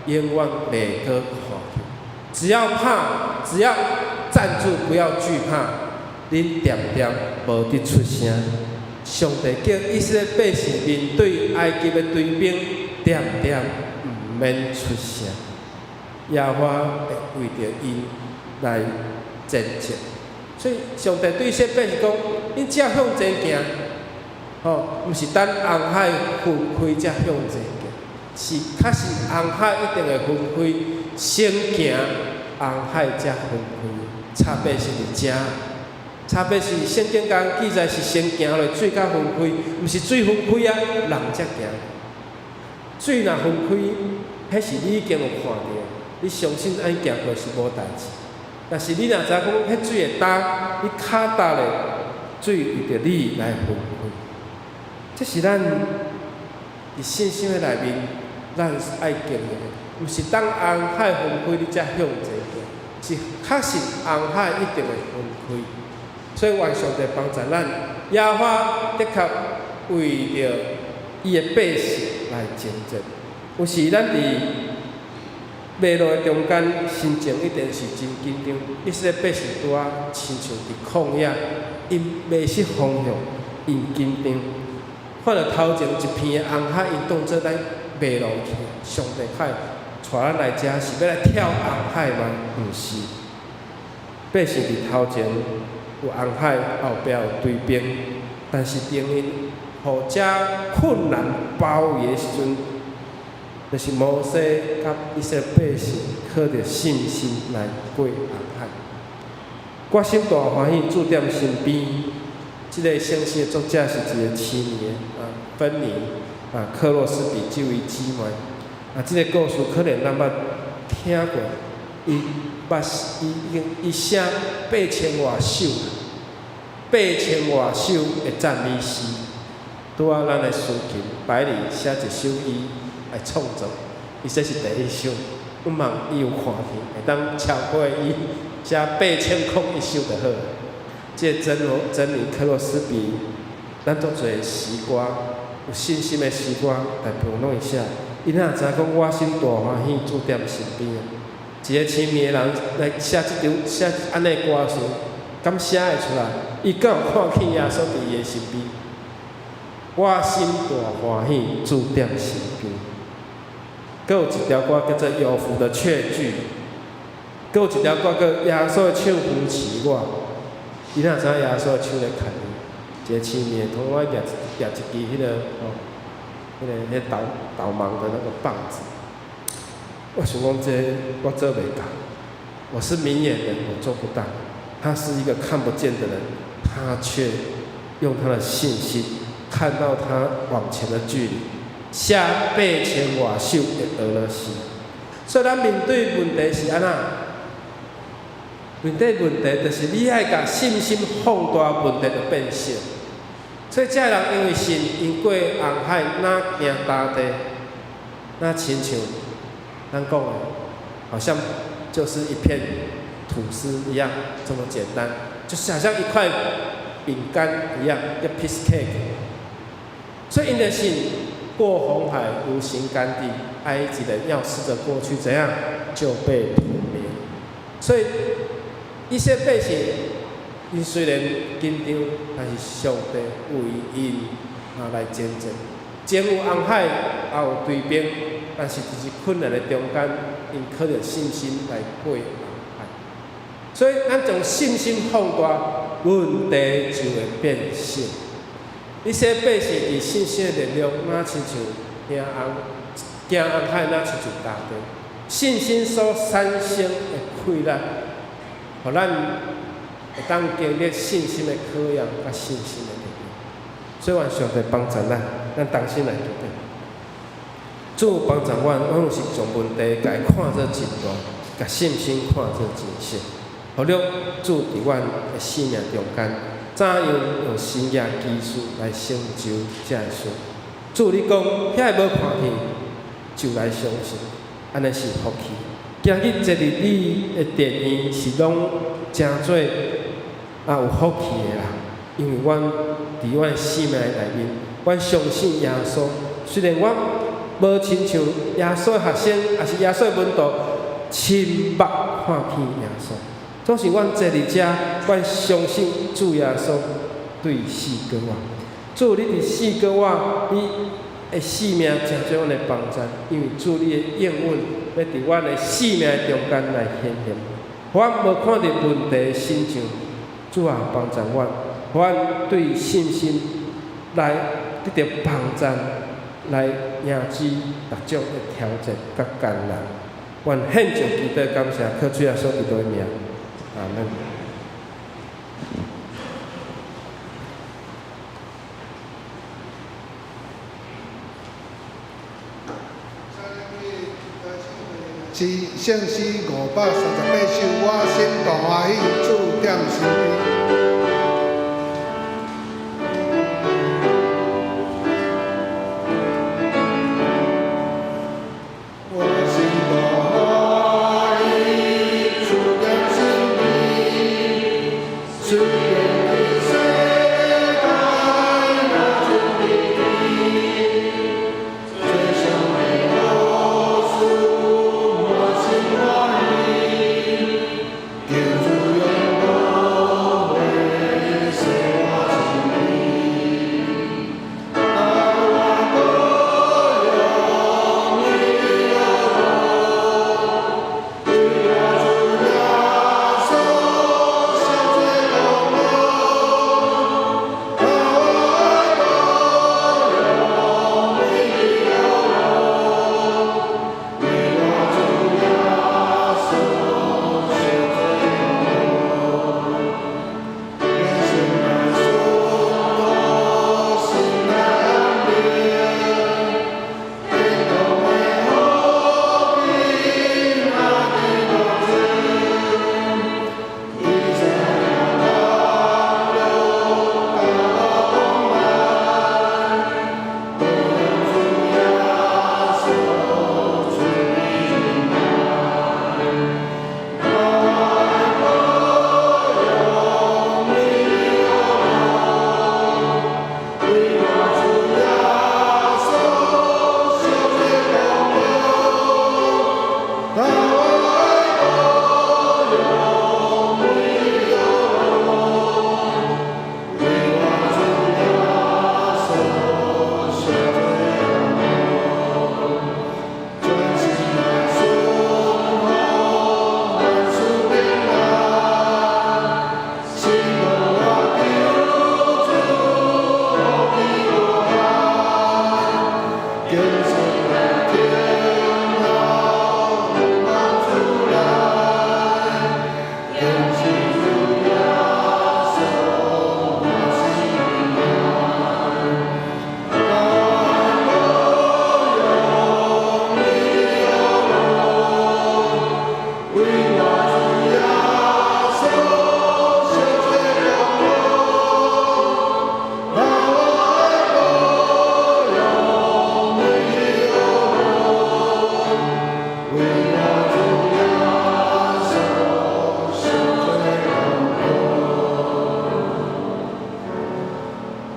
永远袂搁看去。只要站住，不要惧怕，恁点点无得出声。上帝叫以色列百姓面对埃及的追兵，点点毋免出声。耶和华会为着因来征战。所以上帝对以色列百姓讲：恁只要向前行，毋是等红海分开才向前行，是确实红海一定会分开，先行红海才分开，差别是伫遮。差别是圣经讲记载是先行落水甲分开，毋是水分开啊，人才行。水若分开，迄是你已经有看到，你相信安行过是无代志。但是你若知影讲，迄水会干，你脚踏咧，水为着你来分开。这是咱伫信心的内面，咱爱经历的，毋是当红海分开你才向前行，是确实红海一定会分开。所以，愿上帝帮助咱，耶和华的确为着伊的百姓来征战。有时咱伫马路的中间，心情一定是真紧张。以色列百姓拄啊，亲像伫旷野，因迷失方向，因紧张。看到头前一片的红海，因当作咱马路去。上帝海带咱来遮，是要来跳红海吗？毋是。百姓伫头前有红海，后壁有追兵，但是当因互遮困难包围的时阵，就是摩西甲以色列百姓靠着信心来过红海。我心大欢喜，注点身边。这个圣诗的作者是一个青年芬尼克洛斯比这位姊妹这个故事可能咱捌听过。伊写8000多首，8000多首的赞美诗。拄仔咱的诗琴百里写一首伊来创作，伊这是第一首。我望伊有看见，会当超过伊写8000空一首就好。这个真理克洛斯比，咱足侪诗歌，有信心的诗歌来评论一下。伊若知影讲，我心大欢喜，注点身边。一个青年的人来写安尼歌时，敢写会出来？伊敢有看见耶稣伫伊的身边？我心大欢喜，注点身边。搁有一条歌叫做《有福的确据》，搁有一条歌叫《耶稣的手扶持我》。伊若知影耶稣的手咧牵伊，一个青年同我举一支迄个导盲的那个棒子。我想讲我做袂到，我是明眼人，我做不到。他是一个看不见的人，他却用他的信心看到他往前的距离，写8000多首的俄罗斯。所以咱面对问题是安那？面对问题就是你爱甲信心放大，问题就变小。所以这人因为信，因过红海，哪行大地，哪亲像咱讲的，好像就是一片吐司一样这么简单，就是好像一块饼干一样，一 piece cake。所以因的信，过红海如行干地，埃及人要试着过去，怎样就被吞灭。所以一些百姓，因虽然紧张，但是上帝为因来见证。前有红海，也有追兵，但是就是困难的中间，因靠着信心来过红海。所以咱将信心放大，问题就会变小。一些百姓伫信心的力量，哪亲像行红海，哪亲像大地。信心所产生的快乐，互咱会当经历信心的考验，甲信心的力量。所以，愿上帝帮助咱同心来决定。主帮助阮有时将问题甲伊看做真大，甲信心看做真小。互了主伫阮的生命中间，怎样用新嘅技术来成就这个事？主你讲，遐个无看见，就来相信，安尼是福气。今日坐伫你的殿院是拢真做有福气的人，因为阮伫阮生命内面，阮相信耶稣。虽然阮无亲像耶稣的学生，也是耶稣的门徒，亲目看见耶稣。总是阮坐伫遮，阮相信主耶稣对死过活。主，你伫死过活，你的生命真做阮的帮助，因为主你的应允要伫阮的生命中间来显现。阮无看到问题的心情，主啊帮助阮，阮对信心来得到帮助，来迎接各种的挑战甲艰难。阮献上祈祷感谢，靠主耶稣基督的名。阿门。是圣诗538首，我心大欢喜，主点身边。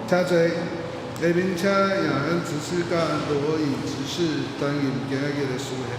请坐，下面请雅恩执事甲罗颖执事担任今日的书写。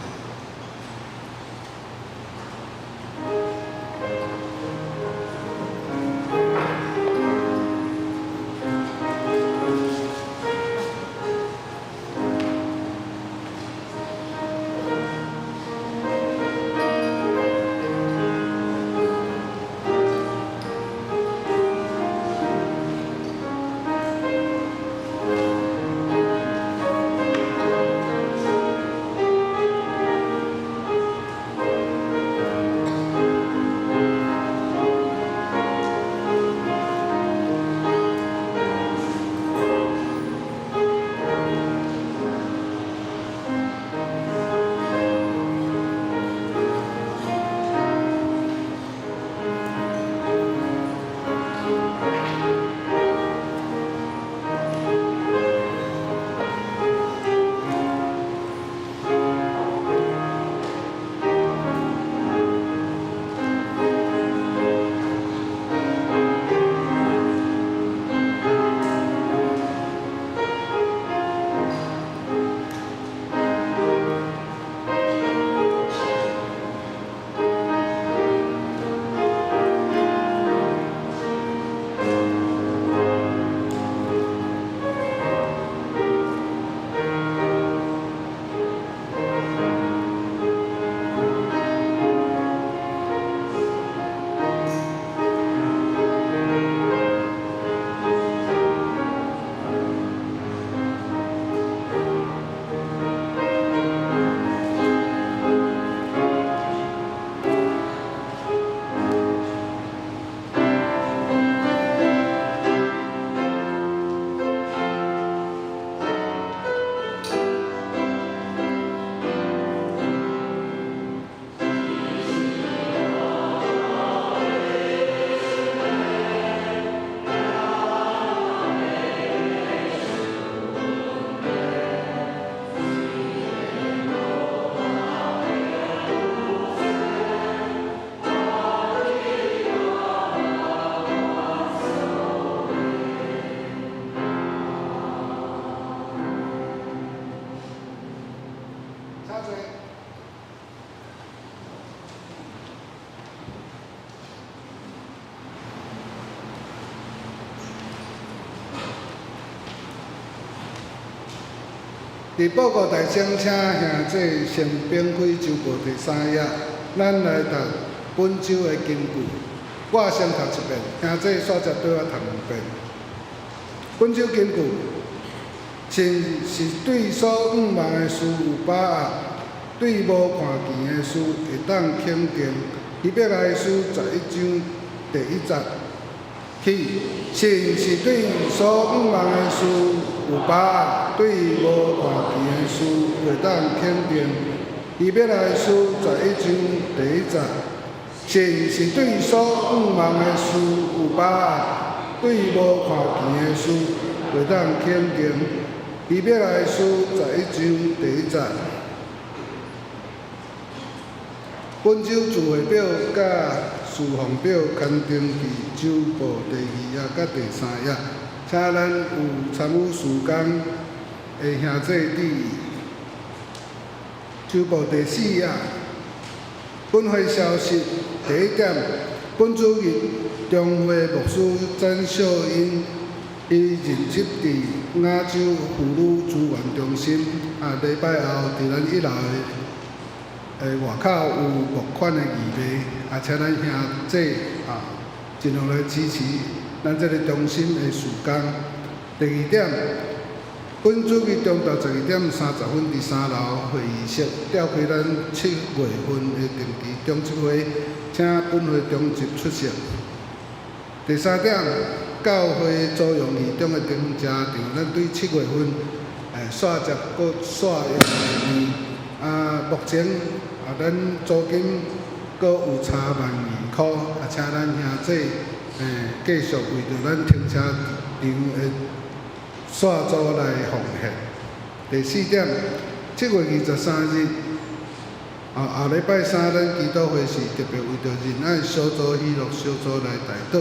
伫报告台上，请兄弟先编开周报第3页，咱来读本周的金句。我先读一遍，兄弟煞接对我读2遍。本周金句：神是对所仰望的事有把握，对无看见的事会当肯定。希伯来书11章第1节起，神是对所仰望的事有把握，对无看见的事会当肯定。希伯来书11章第1节，神是对所仰望的事有把握，对无看见的事会当肯定。希伯来书11章第1节。本周聚会表甲事项表刊登伫周报第2页甲第3页，请咱有参与事工的兄弟注意。周报第4页，本会消息第1点，本主日中会牧师詹秀英伊任职伫亚洲妇女资源中心，礼拜后伫咱1楼外口有募款的义卖，请咱兄弟尽量来支持咱这个中心的事工。第2点，本主日中昼12点30分伫3楼会议室召开咱7月份的定期中执会，请本会中执出席。第3点，教会租用义中的停车场，咱对7月份煞接搁煞用目前咱租金搁有差12000块，请咱兄弟继续为着咱停车场的煞租来奉献。第4点，7月23日，下礼拜3咱基督会是特别为着仁爱小组喜乐小组来代祷，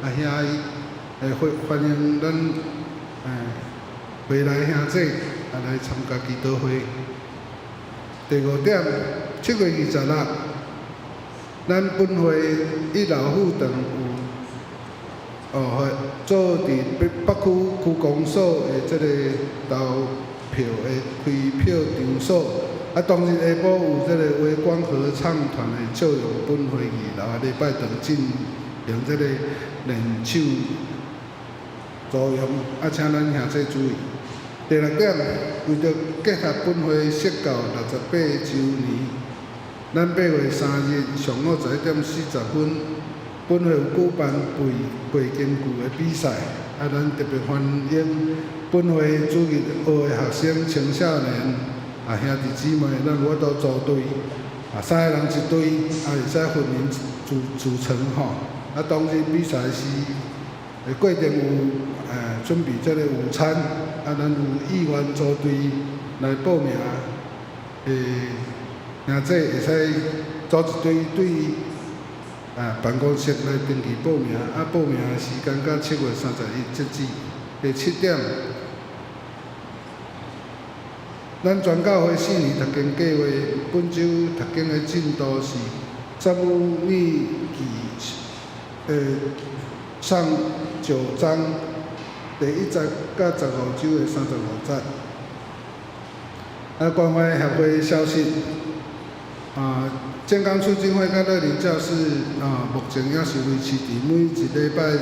兄欢迎咱回来兄弟来参加祈祷会。第5点，7月26，咱本会一老妇堂有做伫北区区公所的即个投票的开票场所。当日下晡有即个微光合唱团的借用本会2楼礼拜堂进行即个练手作用，请咱兄弟注意。第6点，为着结合本会设教68周年，咱8月3日上午11点40分，本会有举办背根句的比赛，咱特别欢迎本会主日学的学生、青少年兄弟姊妹，咱有法度组队，3个人一队，会使分龄组成吼。当日比赛时，过程有准备即个午餐，咱有意愿组队来报名兄弟会使组一队对办公室来登记报名，报名的时间到7月31截止。第7点，咱全教会4年读经计划，本周读经的进度是撒母耳记上9章第1节到15周的35节。关怀协会消息，健康促进会甲乐龄教室目前也是维持伫每一礼拜2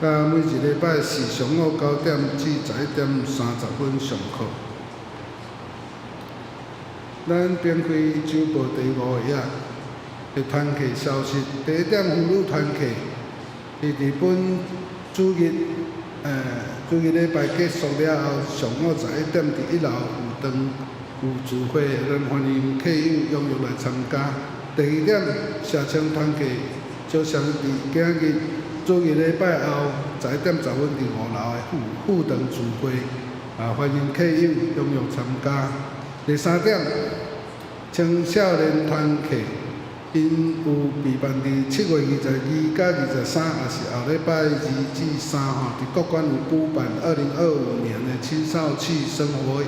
甲每一礼拜4上午9点至11点30分上课。咱编开周报第5页的团契消息，第1点妇女团契，伫本主日礼拜结束了后，上午11点伫1楼有堂有聚会，咱欢迎客友踊跃来参加。第2点，社青团契招商伫今日主日礼拜后11点10分伫5楼的副堂聚会，欢迎客友踊跃参加。第3点，青少年团契因有备办伫7月22甲23，也是后礼拜2至3伫国馆有举办2025年的青少趣生活营。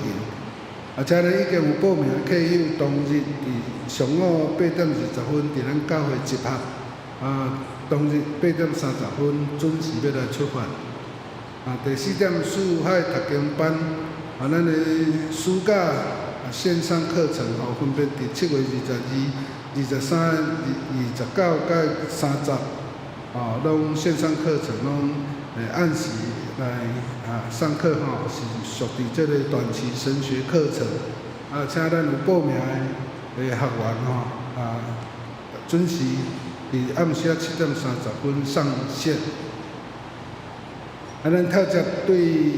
请咱已经有报名的客友，当日伫上午8点20分伫咱教会集合，当日8点30分准时要来出发。第4点，四海读经班，咱的暑假线上课程分别伫7月22、23、29甲30，拢线上课程拢按时来上课是属于这个短期神学课程，请咱有报名的学员准时伫暗时7点30分上线。咱跳接对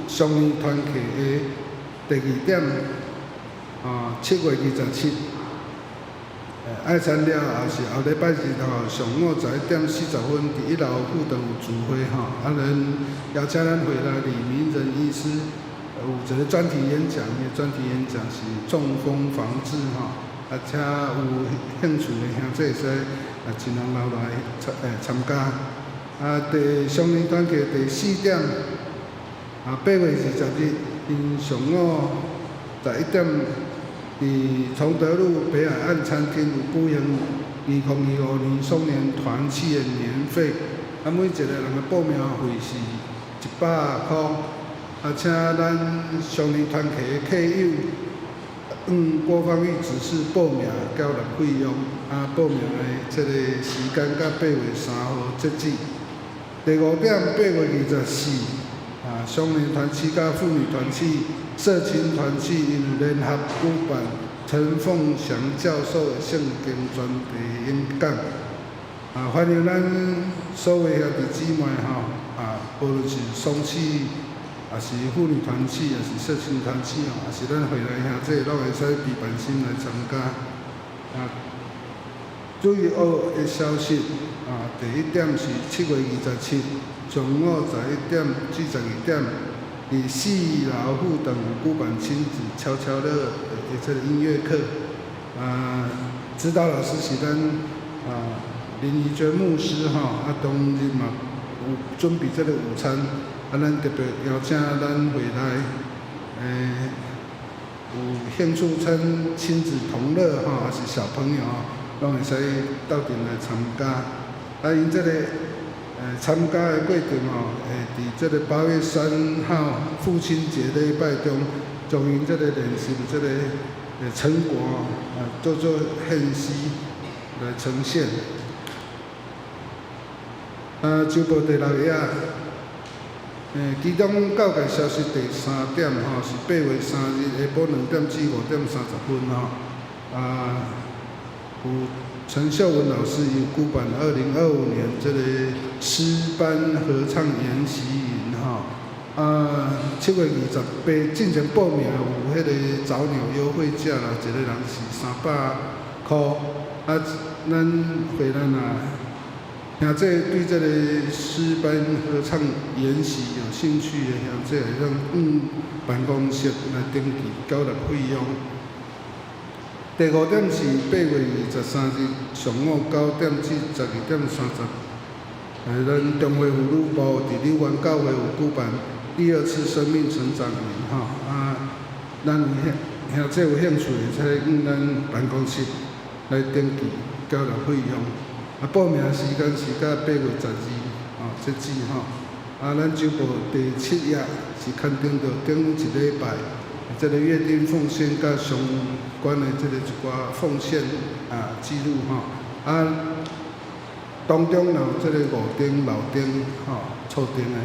双年团契的第2点，7月27。爱餐了后是后礼拜日上午11点40分，伫1楼副堂有聚会咱邀请咱回来李明仁医师有一个专题演讲，专题演讲是中风防治请有兴趣的兄弟会使尽量留来参加。第双年团契第4点，8月20日因上午11点。伫崇德路北海岸餐厅有举行2025年双年团契的年费，每一个人的报名费是100块，请咱双年团契的客友郭芳玉指示报名交纳费用，报名的这个时间到8月3号截止。第5点，8月24，双年团契甲妇女团契。社青团契因有联合举办陈凤祥教授的圣经专题演讲，欢迎咱所有兄弟姊妹无论是双契，也是妇女团契，也是社青团契也是咱回来兄弟，拢会使备办心来参加。主日学的消息，第1点是7月27，上午11点至12点。伫4楼副堂有举办亲子悄悄乐的这个音乐课，指导老师是咱林怡娟牧师当日嘛有准备这个午餐，咱特别邀请咱回来，有兴趣亲子同乐还是小朋友拢会使到阵来参加。因这个参加的过程会伫这个8月3号父亲节礼拜中，将因这个练习这个成果做献诗来呈现。周报第6页，其中教界消息第3点是8月3日下晡2点至5点30分有陈秀文老师有举办2025年这个诗班合唱研习营7月28进前报名有迄个早鸟优惠价啦，一个人是300块。咱回来兄弟对这个诗班合唱研习有兴趣的兄弟，会当办公室来登记交纳费用。第5点是8月23日上午9点至12点30，咱中华妇女部伫柳湾教会有举办第2次生命成长营咱兄弟有兴趣会使咱办公室来登记交纳费用。报名时间是到8月12截止咱周报第7页是刊登到顶一礼拜。这个约定奉献甲相关的这个一寡奉献记录当中有这个五丁、老丁厝丁的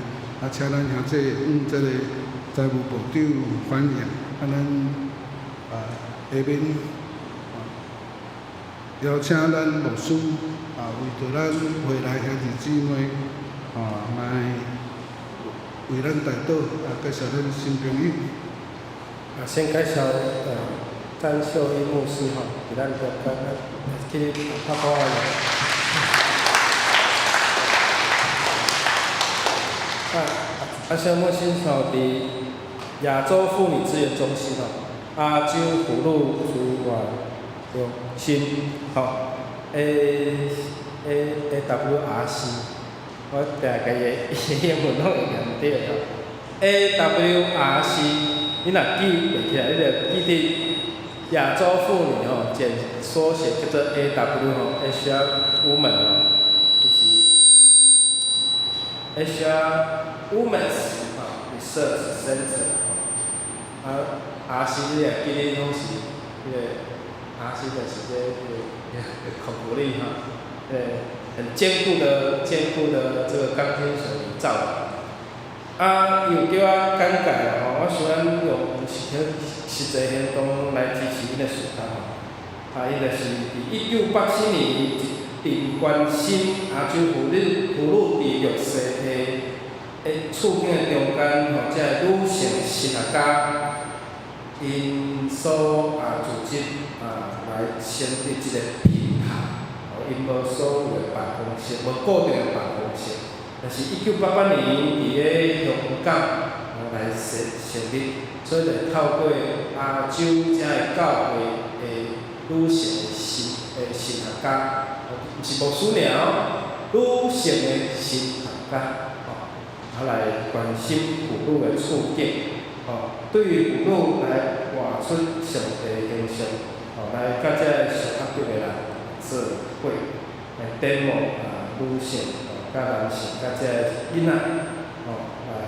请咱兄弟这个财务部长反映咱下面邀请咱牧师为着咱回来兄弟姊妹来为咱代祷介绍咱新朋友。先介绍詹秀一牧师给咱去拍鼓小牧师伫亚洲妇女资源中心亚洲妇女资源中心AWRC， 我定甲伊英文拢会念对AWRC。你若记袂起来，你著记伫亚洲妇女简缩写叫做 AW Asia Women 就是 Asia Women's Research Center RC 你若记哩拢是迄个 RC 就是个孔古力很坚固的这个钢筋水泥造的。又叫我简介我想用实际行动来支持伊的事工伊就是伫1987年并关心亚洲妇女伫弱势的处境的中间这女性神学家因所组织来成立一个平台，因无所有的办公室，无固定的办公室。但是1988年伫咧香港来成立，所以就透过亚洲遮的教会的女性神学家，毋是牧师尔女性的神学家来关心妇女的处境对于妇女来活出上帝的形象来甲遮受压迫的人做伙来展望女性。甲男性、甲遮囡仔，来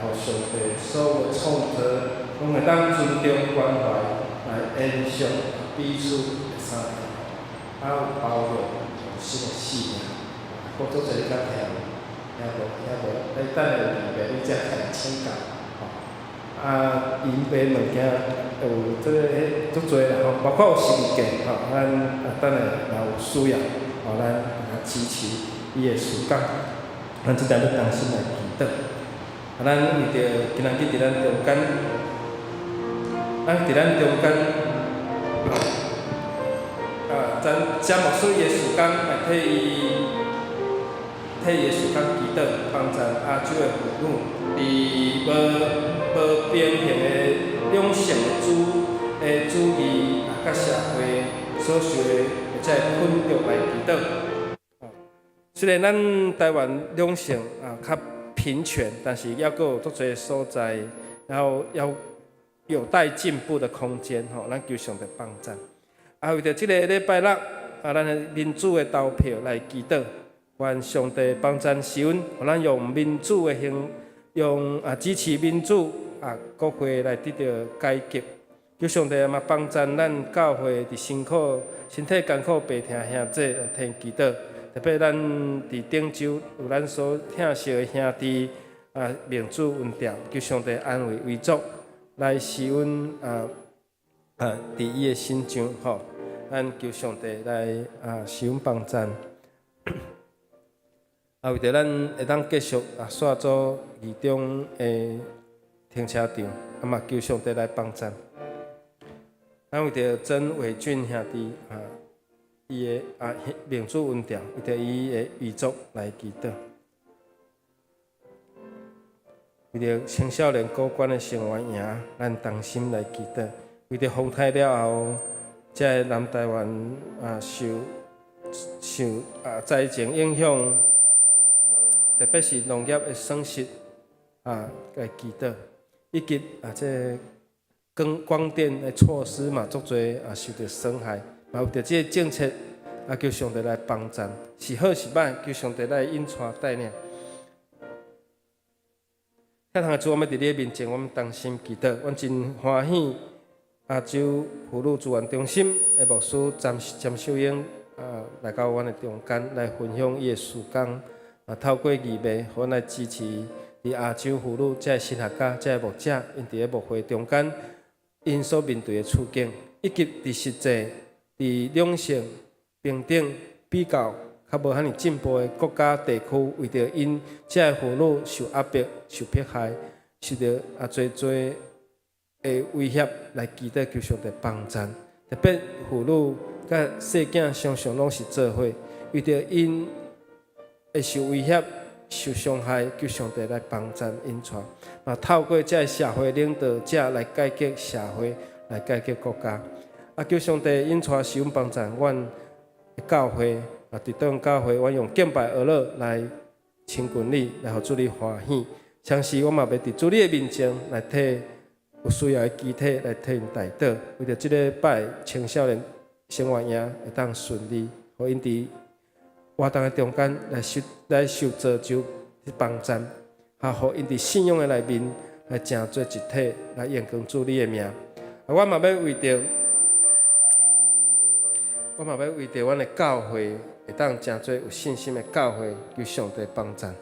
互上帝所有创造，拢会当尊重关怀，来延续彼此的相处，有包容、有新的信仰。我做侪甲听无，你等下有问题，你才来请教。因爸物件有这个足多啦包括有实践咱等下若有需要咱支持伊的事工。咱即点要当心来祈祷。咱为着今仔日伫咱中间，伫咱中间，咱詹牧师伊的事工来替伊的事工祈祷，帮助亚洲的妇女，无平衡的两性的主义甲社会所受的这困局来祈祷。虽然咱台湾两性较平权，但是还阁有足侪所在，然后要有待进步的空间吼，咱求上帝帮赞。为着即个礼拜六咱的民主的投票来祈祷，愿上帝帮赞施恩，互咱用民主的用支持民主国会来得到改革。求上帝嘛帮赞咱教会伫辛苦、身体艰苦、病痛兄弟来听祈祷，特别咱伫顶州有咱所疼惜的兄弟命主稳定，求上帝安慰为主，来施恩伫伊的心上吼，咱求上帝来施恩帮赞。为着咱会当继续刷做二中的停车场，嘛求上帝来帮赞。咱为着曾伟俊兄弟伊的命主稳定，为着伊的遗族来祈祷。为着青少年高官的成员营，咱同心来祈祷。为着风台了后，这南台湾受灾情影响，特别是农业的损失来祈祷，以及这光电的措施嘛，足侪受到损害。嘛为着这个政策求上帝来帮赞，是好是歹，求上帝来引带带领。遐通的主，我们伫你面前，我们同心祈祷，阮真欢喜。亚洲妇女资源中心的牧师詹秀英来到阮的中间来分享伊的事工，透过义卖，互阮来支持伫亚洲妇女这新学家、这牧者，因伫咧牧会中间，因所面对的处境，以及伫实际伫两性平等比较较无遐尼进步的国家地区，为着因这妇女受压迫、受迫害，受到侪的威胁来祈祷求上帝帮赞，特别妇女甲细囝常常拢是做伙，为着因会受威胁、受伤害，求上帝来帮赞因带，嘛透过这社会领导者来改革社会，来改革国家。求上帝因带施恩帮赞，阮的教会伫倒用教会，阮用敬拜而乐来亲近你，来互主你欢喜。相时我嘛要伫主你的面前来替有需要的肢体来替因代祷，为着即礼拜青少年生活营会当顺利，互因伫活动的中间来受造就帮赞，互因伫信仰的内面来成做一体，来延光主你的名。我嘛要为着阮的教会会当成做有信心的教会，求上帝帮赞，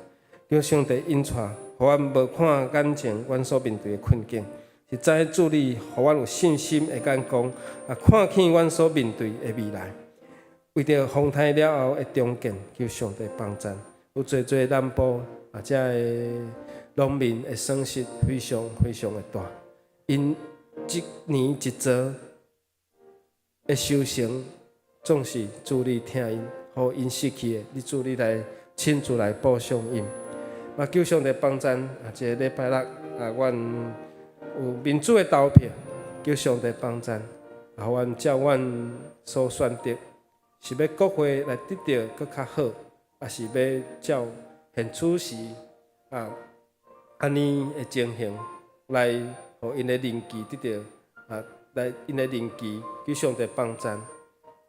求上帝引带，互阮无看眼前阮所面对的困境。是知主你，互阮有信心的眼光，看见阮所面对的未来。为着风台了后的重建，求上帝帮赞。有侪南部遮的农民的损失非常非常的大，因一年一遭的收成，总是主你听因，互因失去的，你主你来亲自来补偿因。求上帝帮赞，这个礼拜六阮有民主的投票，求上帝帮赞，互阮照阮所选择，是要国会来得到搁较好，还是要照现此时安尼的情形来，互因的任期得到来因的任期，求上帝帮赞，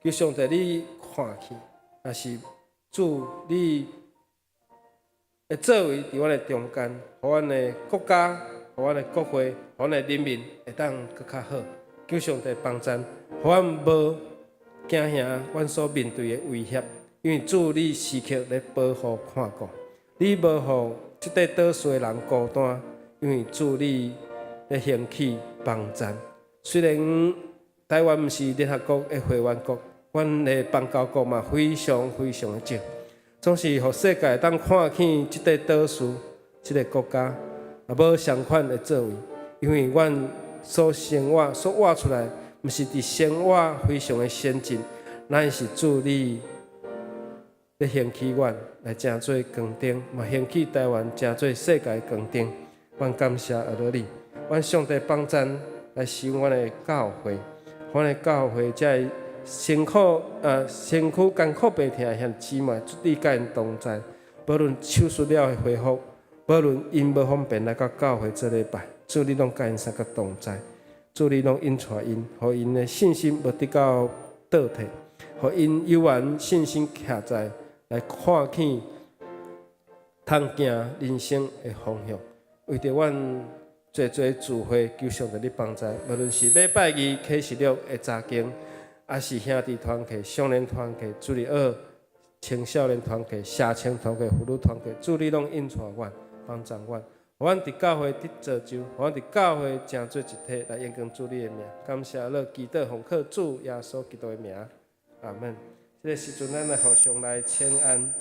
求上帝你看去，若是主你的作为伫阮的中间，互阮的国家。互阮的国会，互阮的人民会当搁较好，求上帝帮赞，互阮无惊吓阮所面对的威胁，因为主你时刻咧保护看顾，你无互即块岛屿的人孤单，因为主你咧兴起帮赞。虽然台湾毋是联合国的会员国，阮的邦交国嘛非常非常的少，总是互世界当看见即块岛屿、即个国家。无相款的作为，因为阮所生活所活出来，毋是伫生活非常的先进，乃是主你咧兴起阮来成做光灯，嘛兴起台湾成做世界光灯。阮感谢阿罗你，阮上帝帮赞来使阮的教会，阮的教会才辛苦艰苦病痛的兄姊妹，你甲因同在，无论手术了的恢复。无论因无方便来到教会做礼拜，主你拢甲因三角同在，主你拢引带因，互因的信心无得到倒退，互因有缘信心徛在来看见通行人生的方向。为着阮做聚会，求上帝你帮助，无论是礼拜二启示录的查经，还是兄弟团契、少年团契、主日学、青少年团契、社青团契、妇女团契，主你拢引带阮。帮助阮，互阮伫教会得造就，互阮伫教会成做一体来延光主你的名。感谢了，祈祷奉靠主耶稣基督的名，阿门。这个时阵，咱来互相来请安。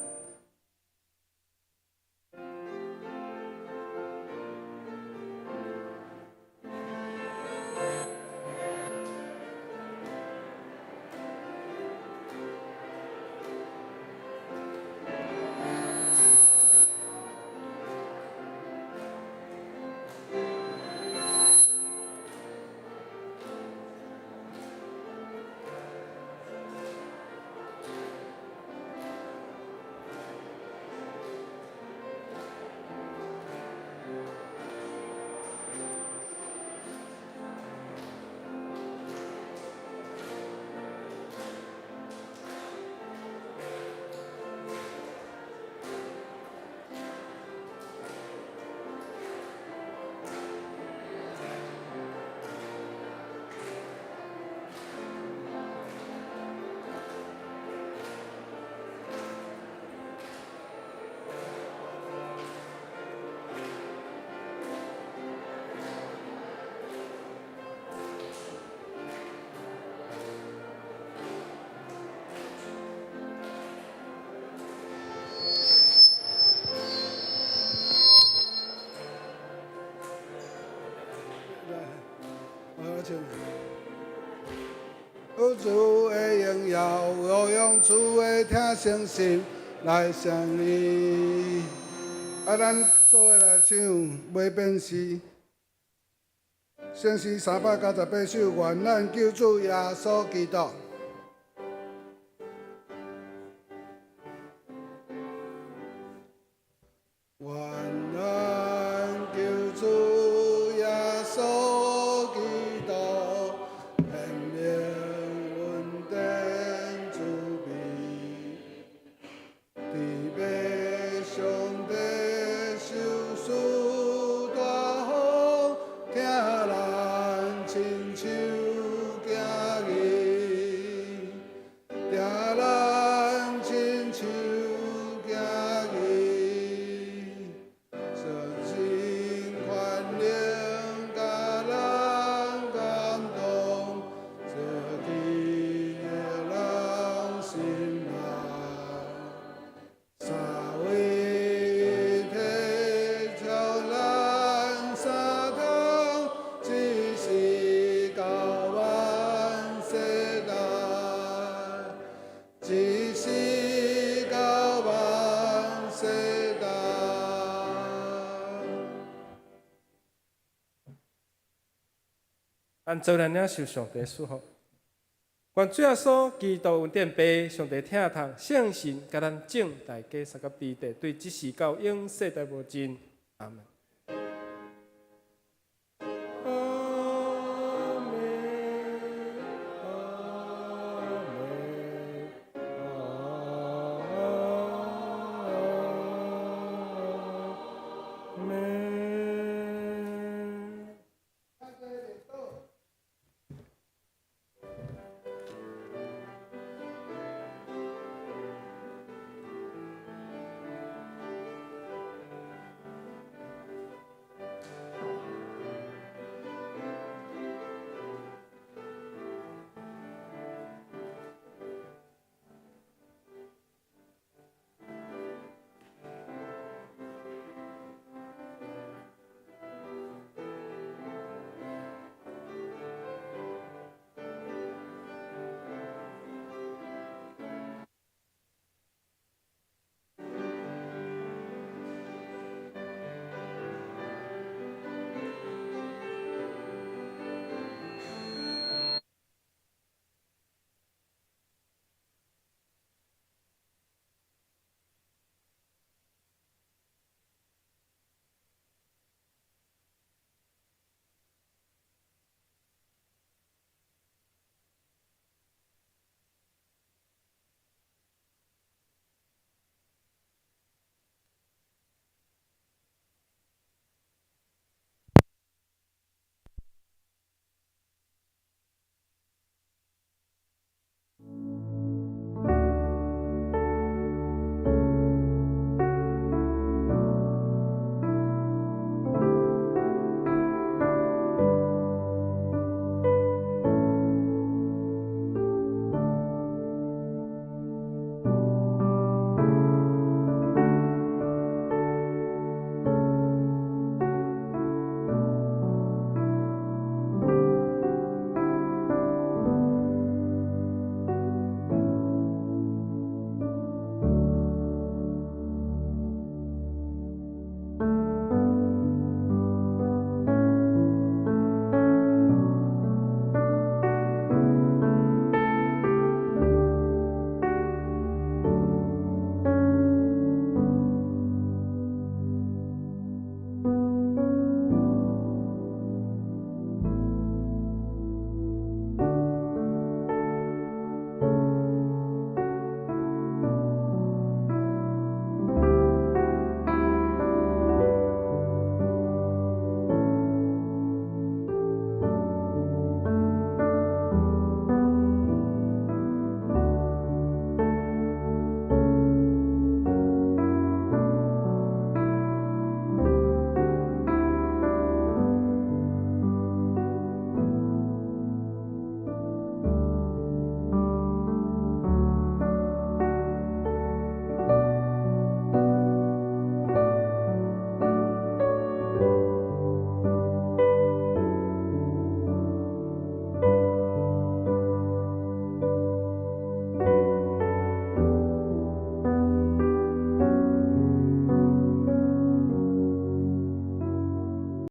有主的荣耀，有用主的听声心来想你。咱做伙来唱袂变诗，圣诗398首，愿咱救主耶稣基督。愿咱救主耶稣基督。按做人领受上帝赐福，愿主耶稣基督恩典杯上帝听痛，圣神甲咱众大家三个弟弟对即时到永世代无尽，阿门。